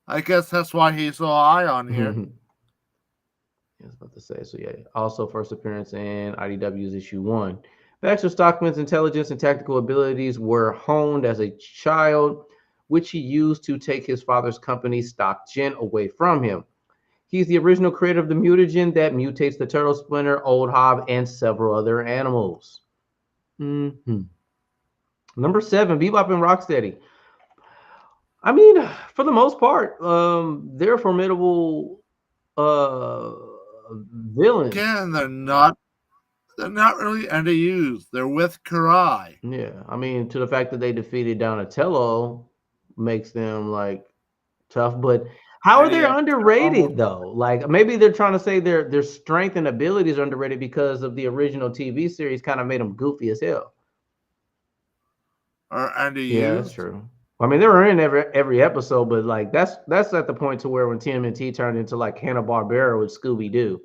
I guess that's why he's so high on here. I was about to say, so yeah. Also, first appearance in IDW's issue 1. Baxter Stockman's intelligence and tactical abilities were honed as a child, which he used to take his father's company, Stock Gen, away from him. He's the original creator of the mutagen that mutates the Turtle, Splinter, Old Hob, and several other animals. Number 7, Bebop and Rocksteady. I mean, for the most part, they're formidable villains. Again, they're not really underused. They're with Karai. Yeah, I mean, to the fact that they defeated Donatello makes them like tough, but how are they underrated though? Like maybe they're trying to say their strength and abilities are underrated because of the original TV series kind of made them goofy as hell. Or underused. Yeah, that's true. I mean, they were in every episode, but like that's at the point to where when TMNT turned into like Hanna-Barbera with Scooby-Doo.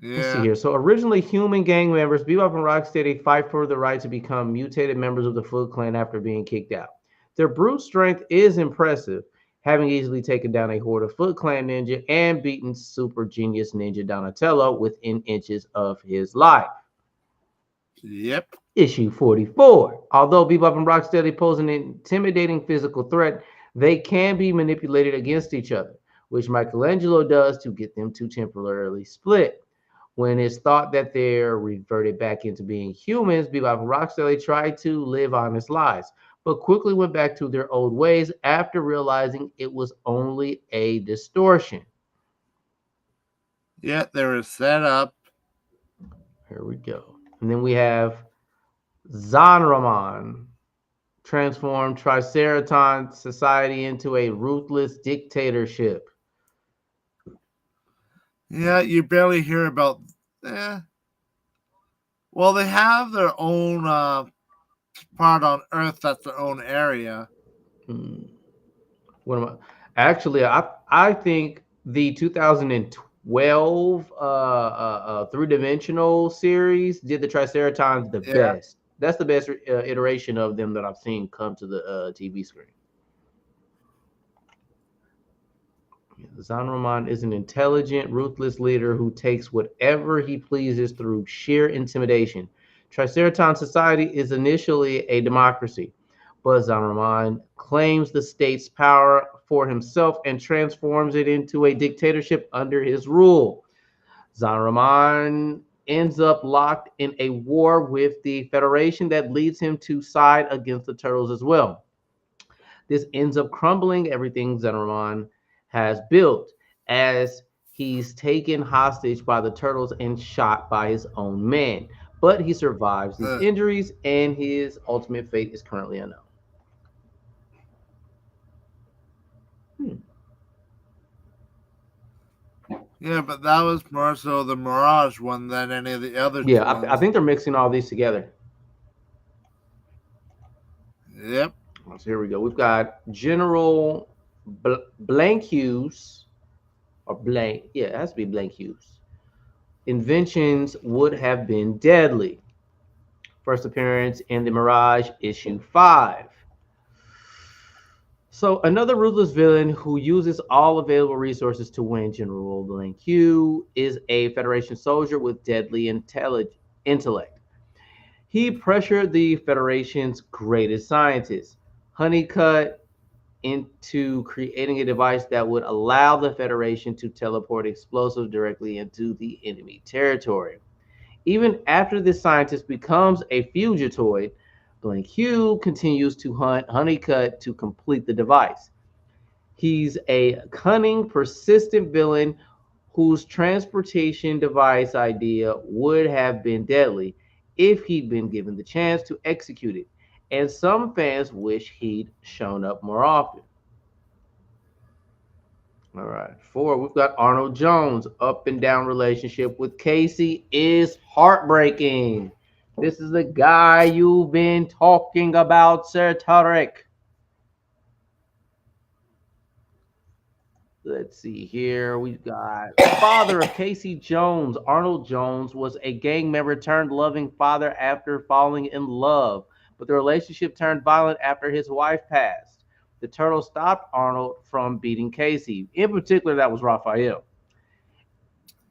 Yeah. Let's see here. So originally human gang members, Bebop and Rocksteady fight for the right to become mutated members of the Foot Clan after being kicked out. Their brute strength is impressive, having easily taken down a horde of Foot Clan ninja and beaten super genius ninja Donatello within inches of his life. Yep. Issue 44. Although Bebop and Rocksteady pose an intimidating physical threat, they can be manipulated against each other, which Michelangelo does to get them to temporarily split. When it's thought that they're reverted back into being humans, Bebop and Rocksteady tried to live honest lives, but quickly went back to their old ways after realizing it was only a distortion. Yeah, they were set up. Here we go. And then we have Zanraman transformed Triceraton society into a ruthless dictatorship. Yeah, you barely hear about. Well, they have their own part on Earth that's their own area. What am I? Actually, I think the 2012 three-dimensional series did the Triceratons the best. That's the best iteration of them that I've seen come to the TV screen. Zanraman is an intelligent, ruthless leader who takes whatever he pleases through sheer intimidation. Triceraton society is initially a democracy, but Zanraman claims the state's power for himself and transforms it into a dictatorship under his rule. Zanraman ends up locked in a war with the Federation that leads him to side against the Turtles as well. This ends up crumbling everything Zanraman has built as he's taken hostage by the Turtles and shot by his own men. But he survives these injuries and his ultimate fate is currently unknown. Yeah, but that was more so the Mirage one than any of the other ones. Yeah, I think they're mixing all these together. Yep. So here we go. We've got General Blank Hughes, or Blank, yeah, it has to be Blank Hughes. Inventions would have been deadly. First appearance in the Mirage, issue 5. So another ruthless villain who uses all available resources to win, General Blank Hughes, is a Federation soldier with deadly intellect. He pressured the Federation's greatest scientist, Honeycutt into creating a device that would allow the Federation to teleport explosives directly into the enemy territory. Even after this scientist becomes a fugitoid, Blank Hugh continues to hunt Honeycutt to complete the device. He's a cunning, persistent villain whose transportation device idea would have been deadly if he'd been given the chance to execute it. And some fans wish he'd shown up more often. All right. 4, we've got Arnold Jones. Up and down relationship with Casey is heartbreaking. This is the guy you've been talking about, Sir Tarek. Let's see here. We've got father of Casey Jones. Arnold Jones was a gang member turned loving father after falling in love, but the relationship turned violent after his wife passed. The Turtle stopped Arnold from beating Casey. In particular, that was Raphael.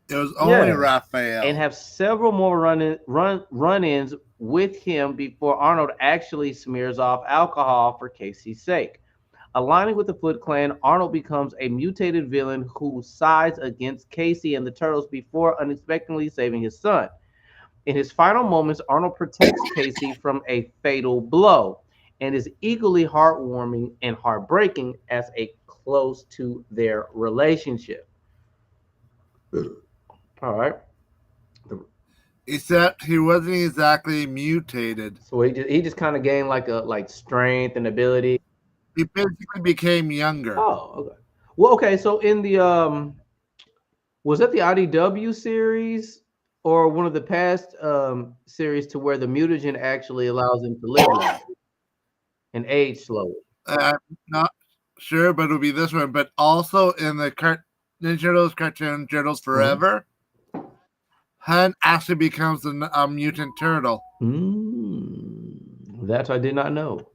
It was only Raphael. And have several more run-ins with him before Arnold actually smears off alcohol for Casey's sake. Aligning with the Foot Clan, Arnold becomes a mutated villain who sides against Casey and the Turtles before unexpectedly saving his son. In his final moments, Arnold protects Casey from a fatal blow and is equally heartwarming and heartbreaking as a close to their relationship. All right. Except he wasn't exactly mutated. So he just kind of gained like strength and ability. He basically became younger. Oh, okay. Well, okay. So in the was that the IDW series or one of the past series to where the mutagen actually allows him to live longer and age slowly? I'm not sure, but it'll be this one. But also in the Ninja Turtles cartoon Turtles Forever, Hun actually becomes a mutant turtle. That I did not know.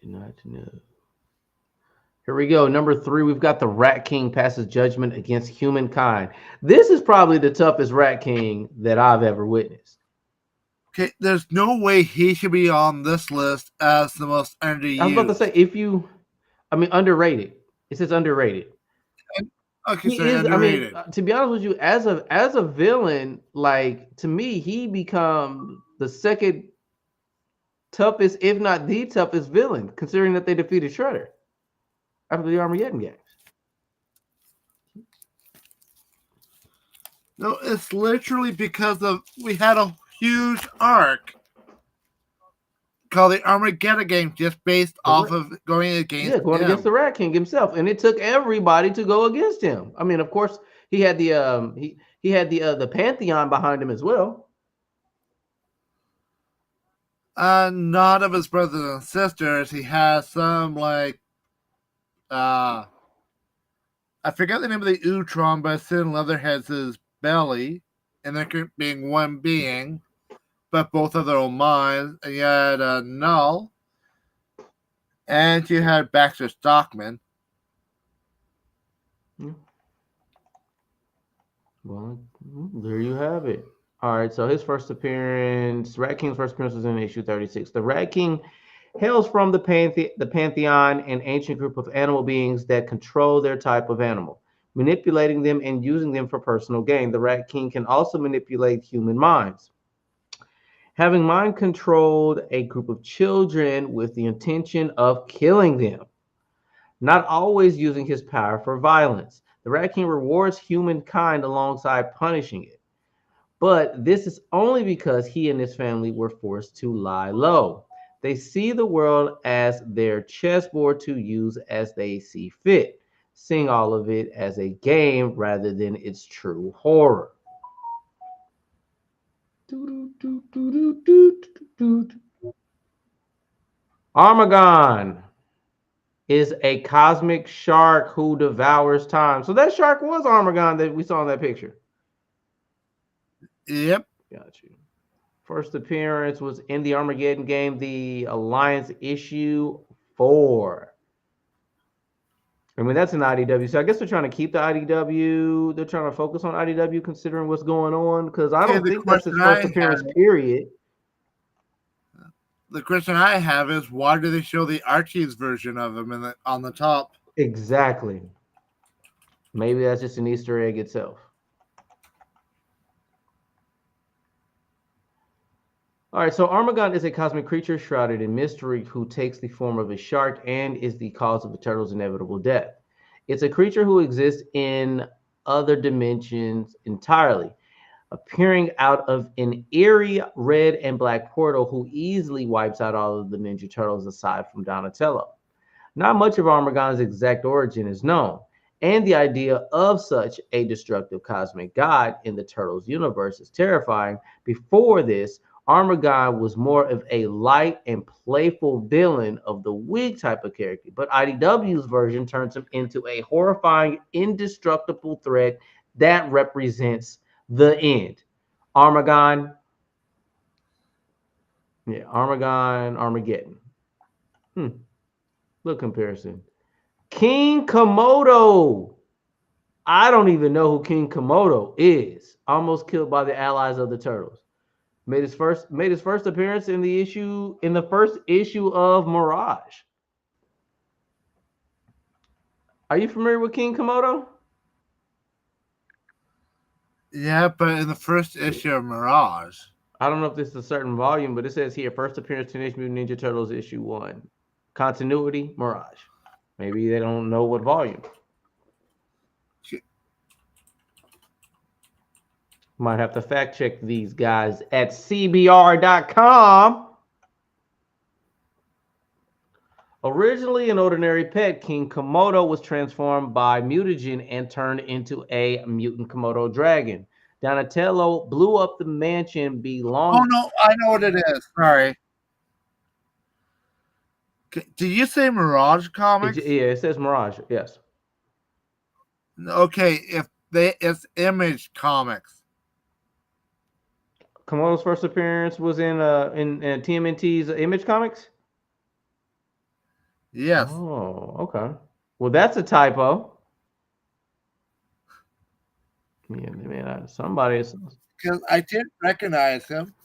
Not to know. Here we go. Number 3, we've got the Rat King passes judgment against humankind. This is probably the toughest Rat King that I've ever witnessed. Okay, there's no way he should be on this list as the most underused. I was about to say, underrated. It says underrated. Okay, so underrated. To be honest with you, as a villain, like to me, he becomes the second toughest, if not the toughest villain, considering that they defeated Shredder after the Armageddon games. No, it's literally because we had a huge arc called the Armageddon game, just based off of going against against the Rat King himself, and it took everybody to go against him. I mean, of course, he had the he had the Pantheon behind him as well. None of his brothers and sisters. He has some I forget the name of the Utron, but it's in Leatherhead's belly, and there could being one being, but both of their own minds. And you had Null, and you had Baxter Stockman. Well, there you have it. All right, so his first appearance, Rat King's first appearance was in issue 36. The Rat King hails from the Pantheon, an ancient group of animal beings that control their type of animal, manipulating them and using them for personal gain. The Rat King can also manipulate human minds, having mind-controlled a group of children with the intention of killing them, not always using his power for violence. The Rat King rewards humankind alongside punishing it. But this is only because he and his family were forced to lie low. They see the world as their chessboard to use as they see fit, seeing all of it as a game rather than its true horror. Armagon is a cosmic shark who devours time. So that shark was Armagon that we saw in that picture. Yep. Got you. First appearance was in the Armageddon game, the Alliance issue 4. I mean, that's an IDW. So I guess they're trying to keep the IDW. They're trying to focus on IDW considering what's going on. Because I don't think that's his first appearance, period. the question I have is, why do they show the Archie's version of him on the top? Exactly. Maybe that's just an Easter egg itself. All right, so Armagon is a cosmic creature shrouded in mystery who takes the form of a shark and is the cause of the turtle's inevitable death. It's a creature who exists in other dimensions entirely, appearing out of an eerie red and black portal who easily wipes out all of the Ninja Turtles aside from Donatello. Not much of Armagon's exact origin is known, and the idea of such a destructive cosmic god in the Turtles universe is terrifying. Before this, Armagon was more of a light and playful villain of the weak type of character, but IDW's version turns him into a horrifying, indestructible threat that represents the end. Armagon. Yeah, Armagon, Armageddon. Look comparison. King Komodo. I don't even know who King Komodo is. Almost killed by the allies of the Turtles. Made his first appearance in the first issue of Mirage. Are you familiar with King Komodo? Yeah, but in the first issue of Mirage. I don't know if this is a certain volume, but it says here, first appearance Teenage Mutant Ninja Turtles issue 1. Continuity, Mirage. Maybe they don't know what volume. Might have to fact check these guys at CBR.com. Originally an ordinary pet, King Komodo was transformed by mutagen and turned into a mutant Komodo dragon. Donatello blew up the mansion belonging. Oh no, I know what it is. Sorry. Did you say Mirage Comics? Yeah, it says Mirage. Yes. Okay, it's Image Comics. Komodo's first appearance was in TMNT's Image Comics? Yes. Oh, okay. Well, that's a typo. Yeah, man, somebody. Because I did recognize him.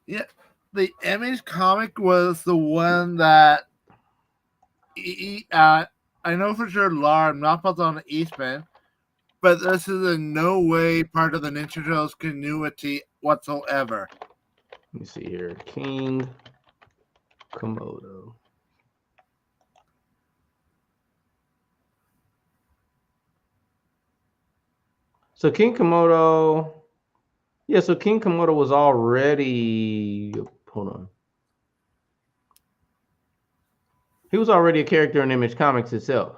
Yeah, the Image comic was the one that I know for sure Laura, not both on Eastman, but this is in no way part of the Ninja Turtles continuity whatsoever. Let me see here. King Komodo. So King Komodo. Yeah, so King Komodo was already. Hold on. He was already a character in Image Comics itself.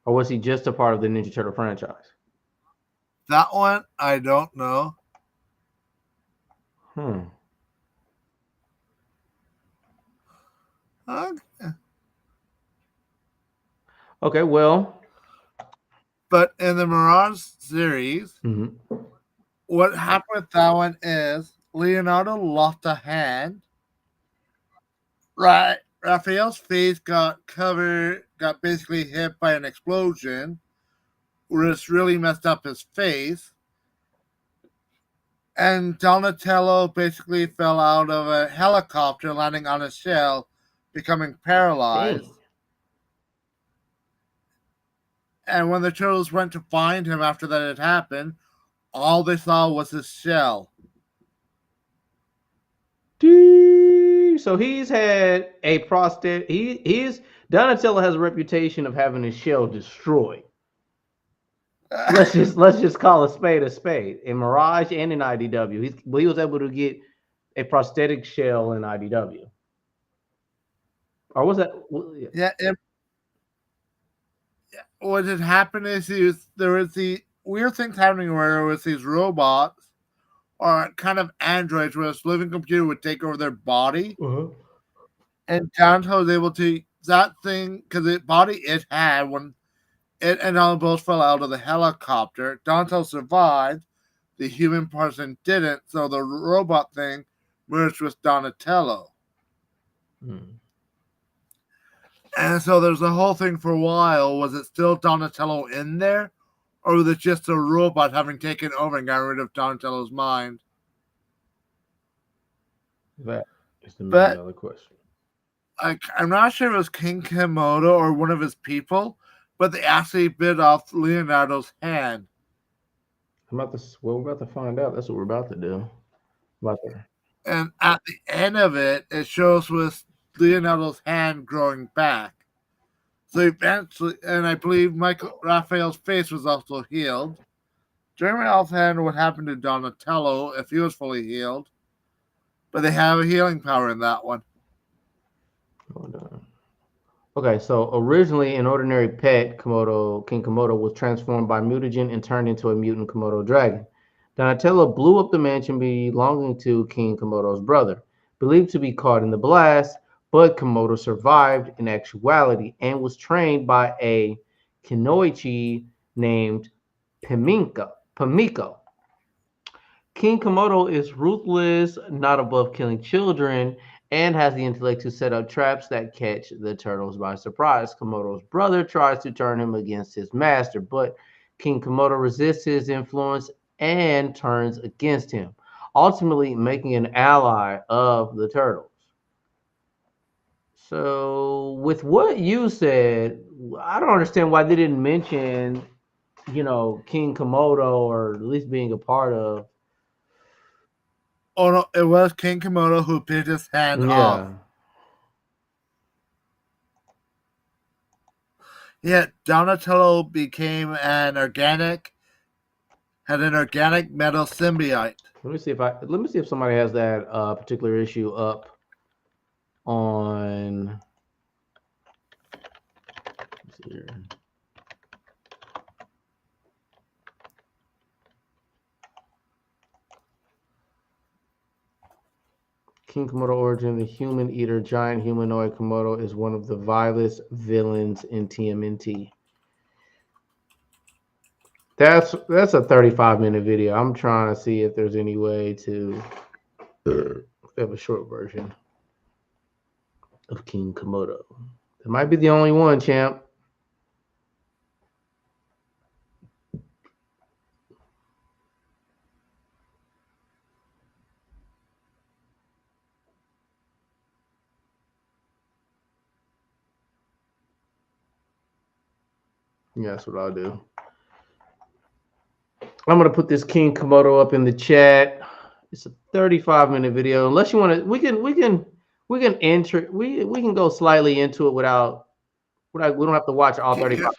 Or was he just a part of the Ninja Turtle franchise? That one, I don't know. Okay, well. But in the Mirage series, what happened with that one is Leonardo lost a hand. Right. Raphael's face got basically hit by an explosion, which really messed up his face. And Donatello basically fell out of a helicopter, landing on his shell, becoming paralyzed. Dang. And when the Turtles went to find him after that had happened, all they saw was his shell. So he's had a prosthetic. Donatello has a reputation of having his shell destroyed. Let's just call a spade a spade. In Mirage and in IDW, he was able to get a prosthetic shell in IDW. Or was that? Yeah. What had happened is there was the weird things happening where there was these robots or kind of androids where this living computer would take over their body. And Donatello was able to that thing because the body it had when it and all both fell out of the helicopter. Donatello survived. The human person didn't, so the robot thing merged with Donatello. And so there's a whole thing for a while. Was it still Donatello in there? Or was it just a robot having taken over and got rid of Donatello's mind? That is the But $1 million question. I'm not sure if it was King Komodo or one of his people, but they actually bit off Leonardo's hand. We're about to find out. That's what we're about to do. And at the end of it, it shows with Leonardo's hand growing back. So eventually, and I believe Michael Raphael's face was also healed. Jeremy offhand what happened to Donatello if he was fully healed. But they have a healing power in that one. Hold on. Okay, so originally an ordinary pet, King Komodo, was transformed by mutagen and turned into a mutant Komodo dragon. Donatello blew up the mansion belonging to King Komodo's brother, believed to be caught in the blast, but Komodo survived in actuality and was trained by a Kinoichi named Pimiko. King Komodo is ruthless, not above killing children, and has the intellect to set up traps that catch the turtles by surprise. Komodo's brother tries to turn him against his master, but King Komodo resists his influence and turns against him, ultimately making an ally of the turtles. So, with what you said, I don't understand why they didn't mention, King Komodo, or at least being a part of. Oh no, it was King Komodo who bit his hand off. Yeah, Donatello became had an organic metal symbiote. Let me see if somebody has that particular issue up on. Let's see here. King Komodo origin: the human eater giant humanoid Komodo is one of the vilest villains in TMNT. That's a 35-minute video. I'm trying to see if there's any way to have a short version of King Komodo. It might be the only one, champ. Yeah, that's what I'll do. I'm gonna put this King Komodo up in the chat. It's a 35-minute video. Unless you want to, we can enter. We can go slightly into it without. We don't have to watch all 35.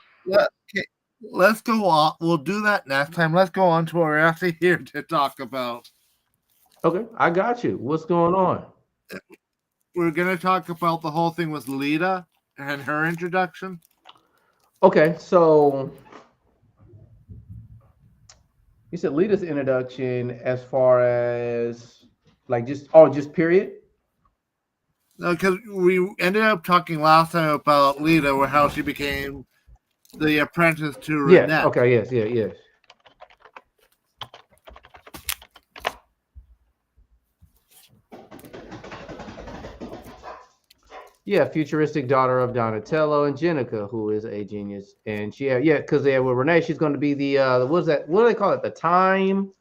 Let's go on. We'll do that next time. Let's go on to what we're actually here to talk about. Okay, I got you. What's going on? We're gonna talk about the whole thing with Lita and her introduction. Okay, so you said Lita's introduction as far as like just period? No, because we ended up talking last time about Lita, where how she became the apprentice to Renette. Yes. Okay. Yes. Yeah. Yes. Yeah, futuristic daughter of Donatello and Jenica, who is a genius, and because with Renee, she's going to be the what do they call it? The time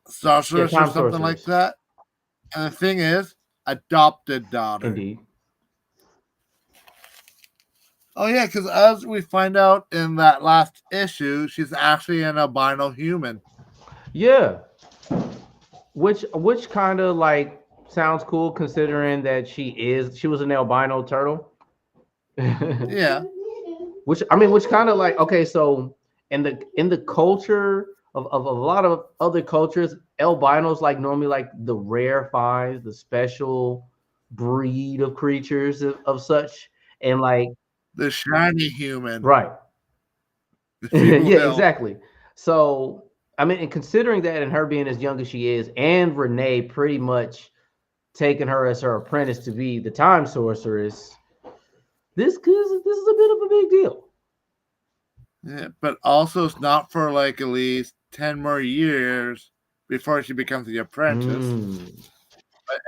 sorceress or something like that. And the thing is, adopted daughter. Indeed. Oh yeah, because as we find out in that last issue, she's actually an albino human. Yeah, which kind of like sounds cool considering that she was an albino turtle. Yeah. Which kind of like, okay, so in the culture of a lot of other cultures, albinos like normally like the rare finds, the special breed of creatures of such, and like the shiny human, right? Yeah, exactly. So and considering that, and her being as young as she is, and Renee pretty much taking her as her apprentice to be the time sorceress, this is a bit of a big deal. Yeah, but also it's not for like at least 10 more years before she becomes the apprentice.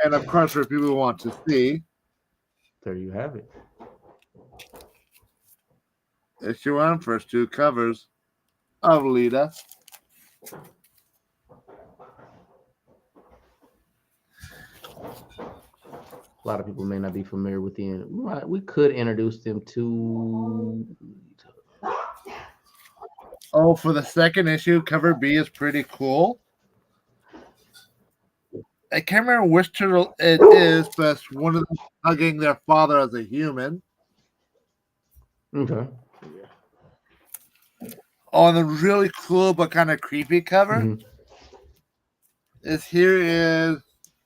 And of course, for people who want to see, there you have it. Issue 1, first 2 covers of Lita. lot of people may not be familiar with we could introduce them to. Oh, for the second issue, cover B is pretty cool. I can't remember which turtle it is, but it's one of them hugging their father as a human. Okay. On the really cool but kind of creepy cover here is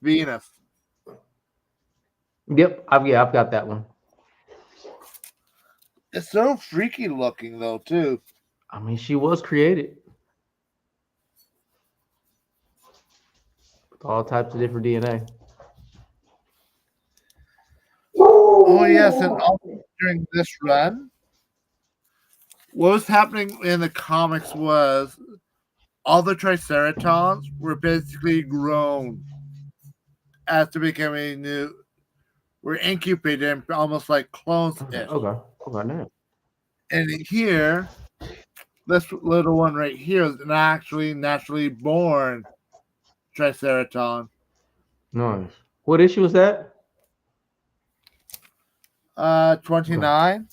Venus. Yep, I've got that one. It's so freaky looking though, too. I mean, she was created with all types of different DNA. Oh yes, and also during this run, what was happening in the comics was all the Triceratons were basically grown after becoming new. Were incubated almost like clones. Okay. Now. And here, this little one right here is an actually naturally born Triceraton. Nice. What issue was that? 29.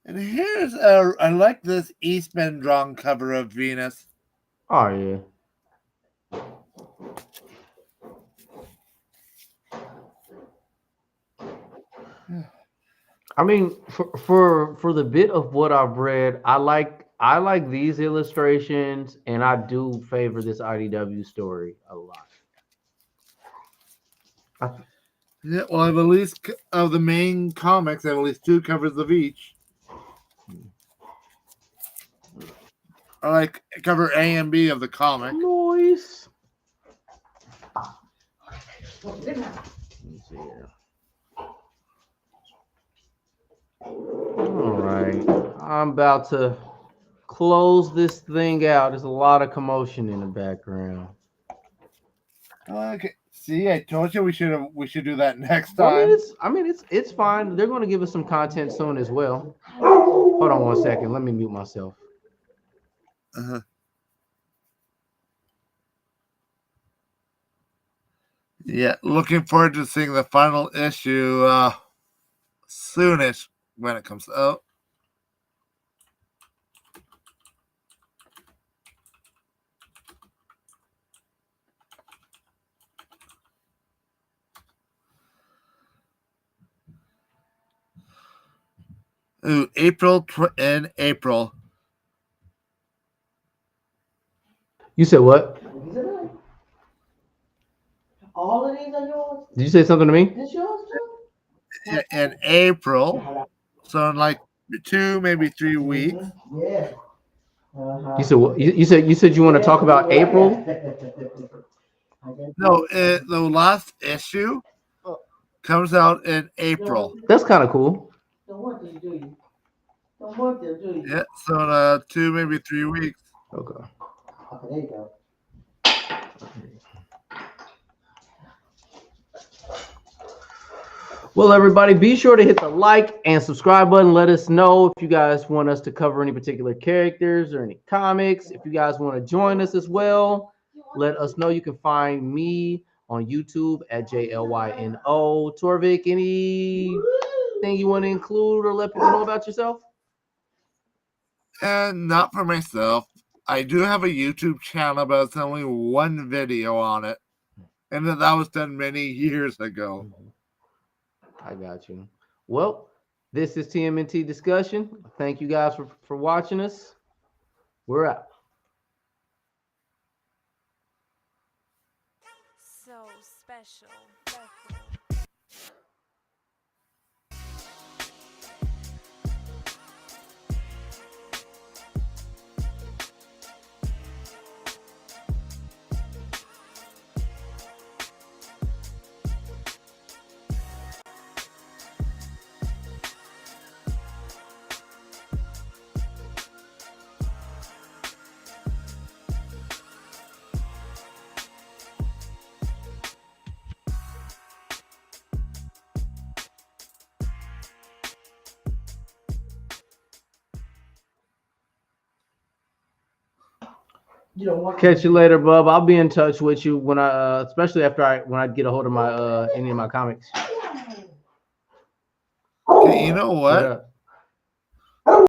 And here's I like this Eastman drawn cover of Venus. Oh yeah. I mean, for the bit of what I've read, I like these illustrations, and I do favor this IDW story a lot. Yeah, well, I have at least of the main comics, I have at least 2 covers of each. I like cover A and B of the comic. Nice. Let me see here. All right, I'm about to close this thing out. There's a lot of commotion in the background. Okay. See, I told you we should do that next time. It's fine. They're going to give us some content soon as well. Hold on one second. Let me mute myself. Yeah, looking forward to seeing the final issue soonish when it comes out. Ooh, April. You said what? All of these are yours? Did you say something to me? This yours too? In April, so in like 2, maybe 3 weeks. Yeah. You said what? You said you want to talk about April? No, the last issue comes out in April. That's kind of cool. Don't want this, do you? Don't want this, do you? Yeah, so in 2, maybe 3 weeks. Okay. Okay, there you go. Well, everybody, be sure to hit the like and subscribe button. Let us know if you guys want us to cover any particular characters or any comics. If you guys want to join us as well, let us know. You can find me on YouTube at JLYNO. Torvik, anything you want to include or let people know about yourself? And not for myself. I do have a YouTube channel, but it's only 1 video on it. And that was done many years ago. I got you. Well, this is TMNT Discussion. Thank you guys for watching us. We're out. So special. You don't want Catch you later, bub. I'll be in touch with you when I, especially after when I get a hold of my any of my comics. Okay, you know what?